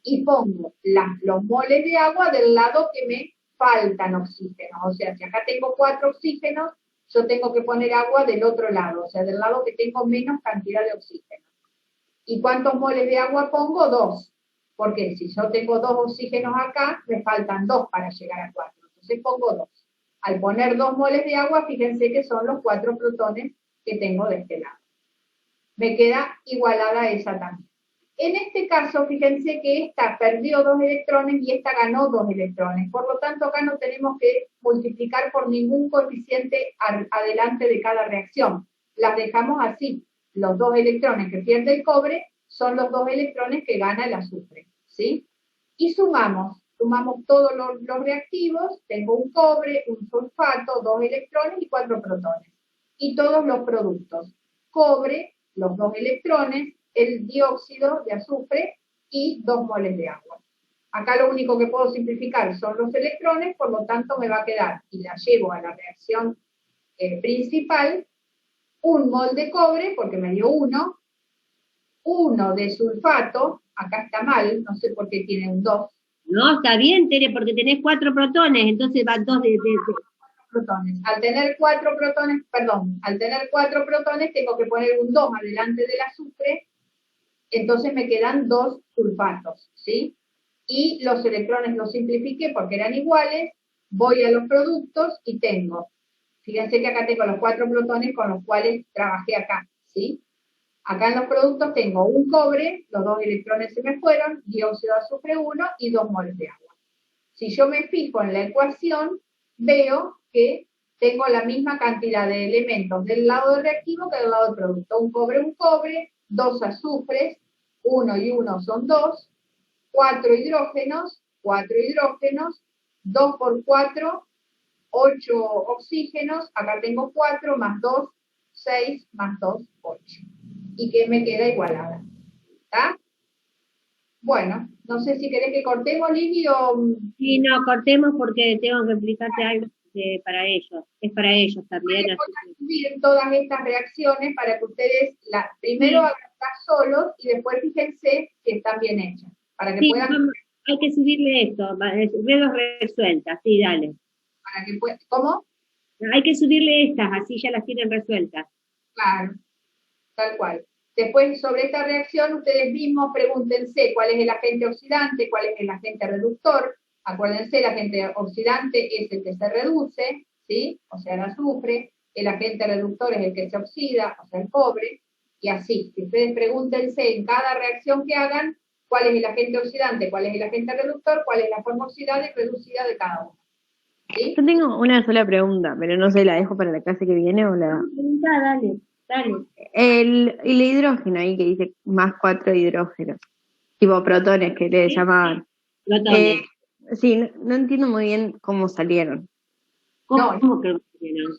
Y pongo los moles de agua del lado que me faltan oxígenos. O sea, si acá tengo 4 oxígenos, yo tengo que poner agua del otro lado, o sea, del lado que tengo menos cantidad de oxígeno. ¿Y cuántos moles de agua pongo? 2. Porque si yo tengo 2 oxígenos acá, me faltan 2 para llegar a 4. Entonces pongo 2. Al poner 2 moles de agua, fíjense que son los 4 protones que tengo de este lado. Me queda igualada esa también. En este caso, fíjense que esta perdió 2 electrones y esta ganó 2 electrones. Por lo tanto, acá no tenemos que multiplicar por ningún coeficiente adelante de cada reacción. Las dejamos así. Los 2 electrones que pierde el cobre son los 2 electrones que gana el azufre, ¿sí? Y sumamos todos los reactivos. Tengo un cobre, un sulfato, 2 electrones y 4 protones. Y todos los productos. Cobre, los 2 electrones, el dióxido de azufre y 2 moles de agua. Acá lo único que puedo simplificar son los electrones, por lo tanto me va a quedar, y la llevo a la reacción principal, 1 mol de cobre, porque me dio 1 de sulfato, acá está mal, no sé por qué tiene un 2. No, está bien, Tere, porque tenés 4 protones, entonces van 2 de protones. Al tener 4 protones, tengo que poner un 2 adelante del azufre, entonces me quedan 2 sulfatos, ¿sí? Y los electrones los simplifiqué porque eran iguales, voy a los productos y tengo, fíjense que acá tengo los 4 protones con los cuales trabajé acá, ¿sí? Acá en los productos tengo un cobre, los 2 electrones se me fueron, dióxido de azufre 1 y 2 moles de agua. Si yo me fijo en la ecuación, veo que tengo la misma cantidad de elementos del lado del reactivo que del lado del producto. Un cobre, 2 azufres, 1 y 1 son 2, 4 hidrógenos, 2 por 4, 8 oxígenos, acá tengo 4 más 2, 6 más 2, 8. Y que me queda igualada. ¿Está? Bueno, no sé si querés que cortemos, Lili, o... Sí, no, cortemos porque tengo que explicarte algo para ellos. Es para ellos también. Voy a subir todas estas reacciones para que ustedes primero hagan solos y después fíjense que están bien hechas. Para que puedan... Hay que subirle esto, subirlos resueltas, sí, dale. Para que puedan... ¿Cómo? Hay que subirle estas, así ya las tienen resueltas. Claro, tal cual. Después, sobre esta reacción, ustedes mismos pregúntense cuál es el agente oxidante, cuál es el agente reductor. Acuérdense, el agente oxidante es el que se reduce, ¿sí? O sea, el azufre. El agente reductor es el que se oxida, o sea, el cobre. Y así, si ustedes pregúntense en cada reacción que hagan, cuál es el agente oxidante, cuál es el agente reductor, cuál es la forma oxidada y reducida de cada uno. ¿Sí? Yo tengo una sola pregunta, pero no sé, ¿la dejo para la clase que viene o la...? Dale. El hidrógeno ahí que dice más 4 hidrógenos, tipo protones que le llamaban. Protones. Sí, no entiendo muy bien cómo salieron. ¿Cómo que no salieron?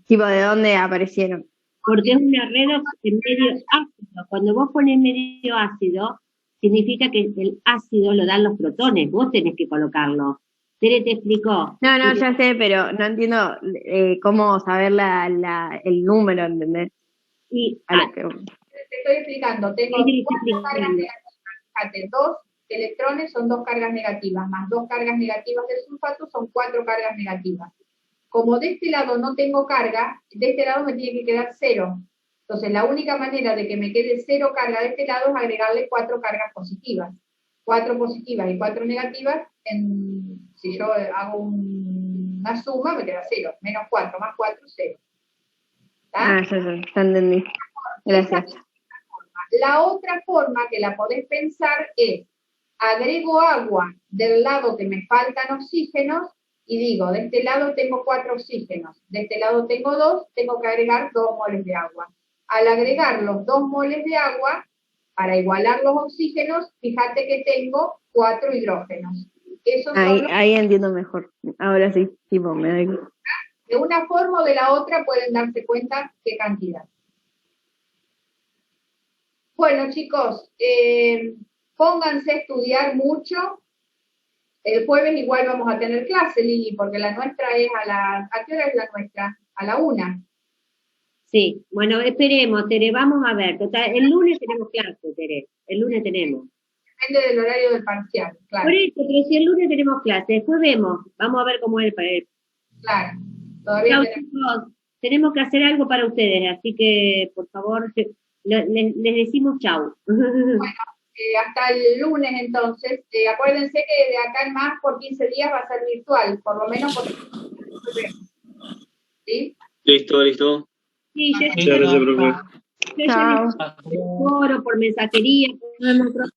Tipo, ¿de dónde aparecieron? Porque es una redox en medio ácido. Cuando vos pones medio ácido, significa que el ácido lo dan los protones, vos tenés que colocarlo. Tere te explicó. No, ya sé, pero no entiendo cómo saber el número, ¿entendés? Y, A lo que- Te estoy explicando, tengo Sí, 4 cargas negativas. Fíjate, 2 electrones son 2 cargas negativas, más 2 cargas negativas del sulfato son 4 cargas negativas. Como de este lado no tengo carga, de este lado me tiene que quedar 0. Entonces, la única manera de que me quede 0 carga de este lado es agregarle 4 cargas positivas. 4 positivas y 4 negativas, si yo hago una suma, me queda 0. Menos 4 más 4, 0. ¿Está? Ya entendí. Gracias. La otra forma que la podés pensar es, agrego agua del lado que me faltan oxígenos y digo, de este lado tengo 4 oxígenos, de este lado tengo 2, tengo que agregar 2 moles de agua. Al agregar los 2 moles de agua, para igualar los oxígenos, fíjate que tengo 4 hidrógenos. Esos son Ahí entiendo mejor. Ahora sí, tipo, me doy. de una forma o de la otra pueden darse cuenta qué cantidad. Bueno, chicos, pónganse a estudiar mucho. El jueves igual vamos a tener clase, Lili, porque la nuestra es ¿a qué hora es la nuestra? A la 1. Sí, bueno, esperemos, Tere, vamos a ver. Total, el lunes tenemos clase, Tere. El lunes tenemos. Depende del horario del parcial, claro. Por eso, pero si el lunes tenemos clase, después vemos. Vamos a ver cómo es para él. Claro. Todavía Chau, tenemos. chicos, tenemos que hacer algo para ustedes, así que, por favor, les decimos chau. Bueno, hasta el lunes entonces. Acuérdense que de acá en más por 15 días va a ser virtual, por lo menos por... ¿Sí? Listo. Sí, Muchas gracias, profe. yo ya les foro por mensajería, por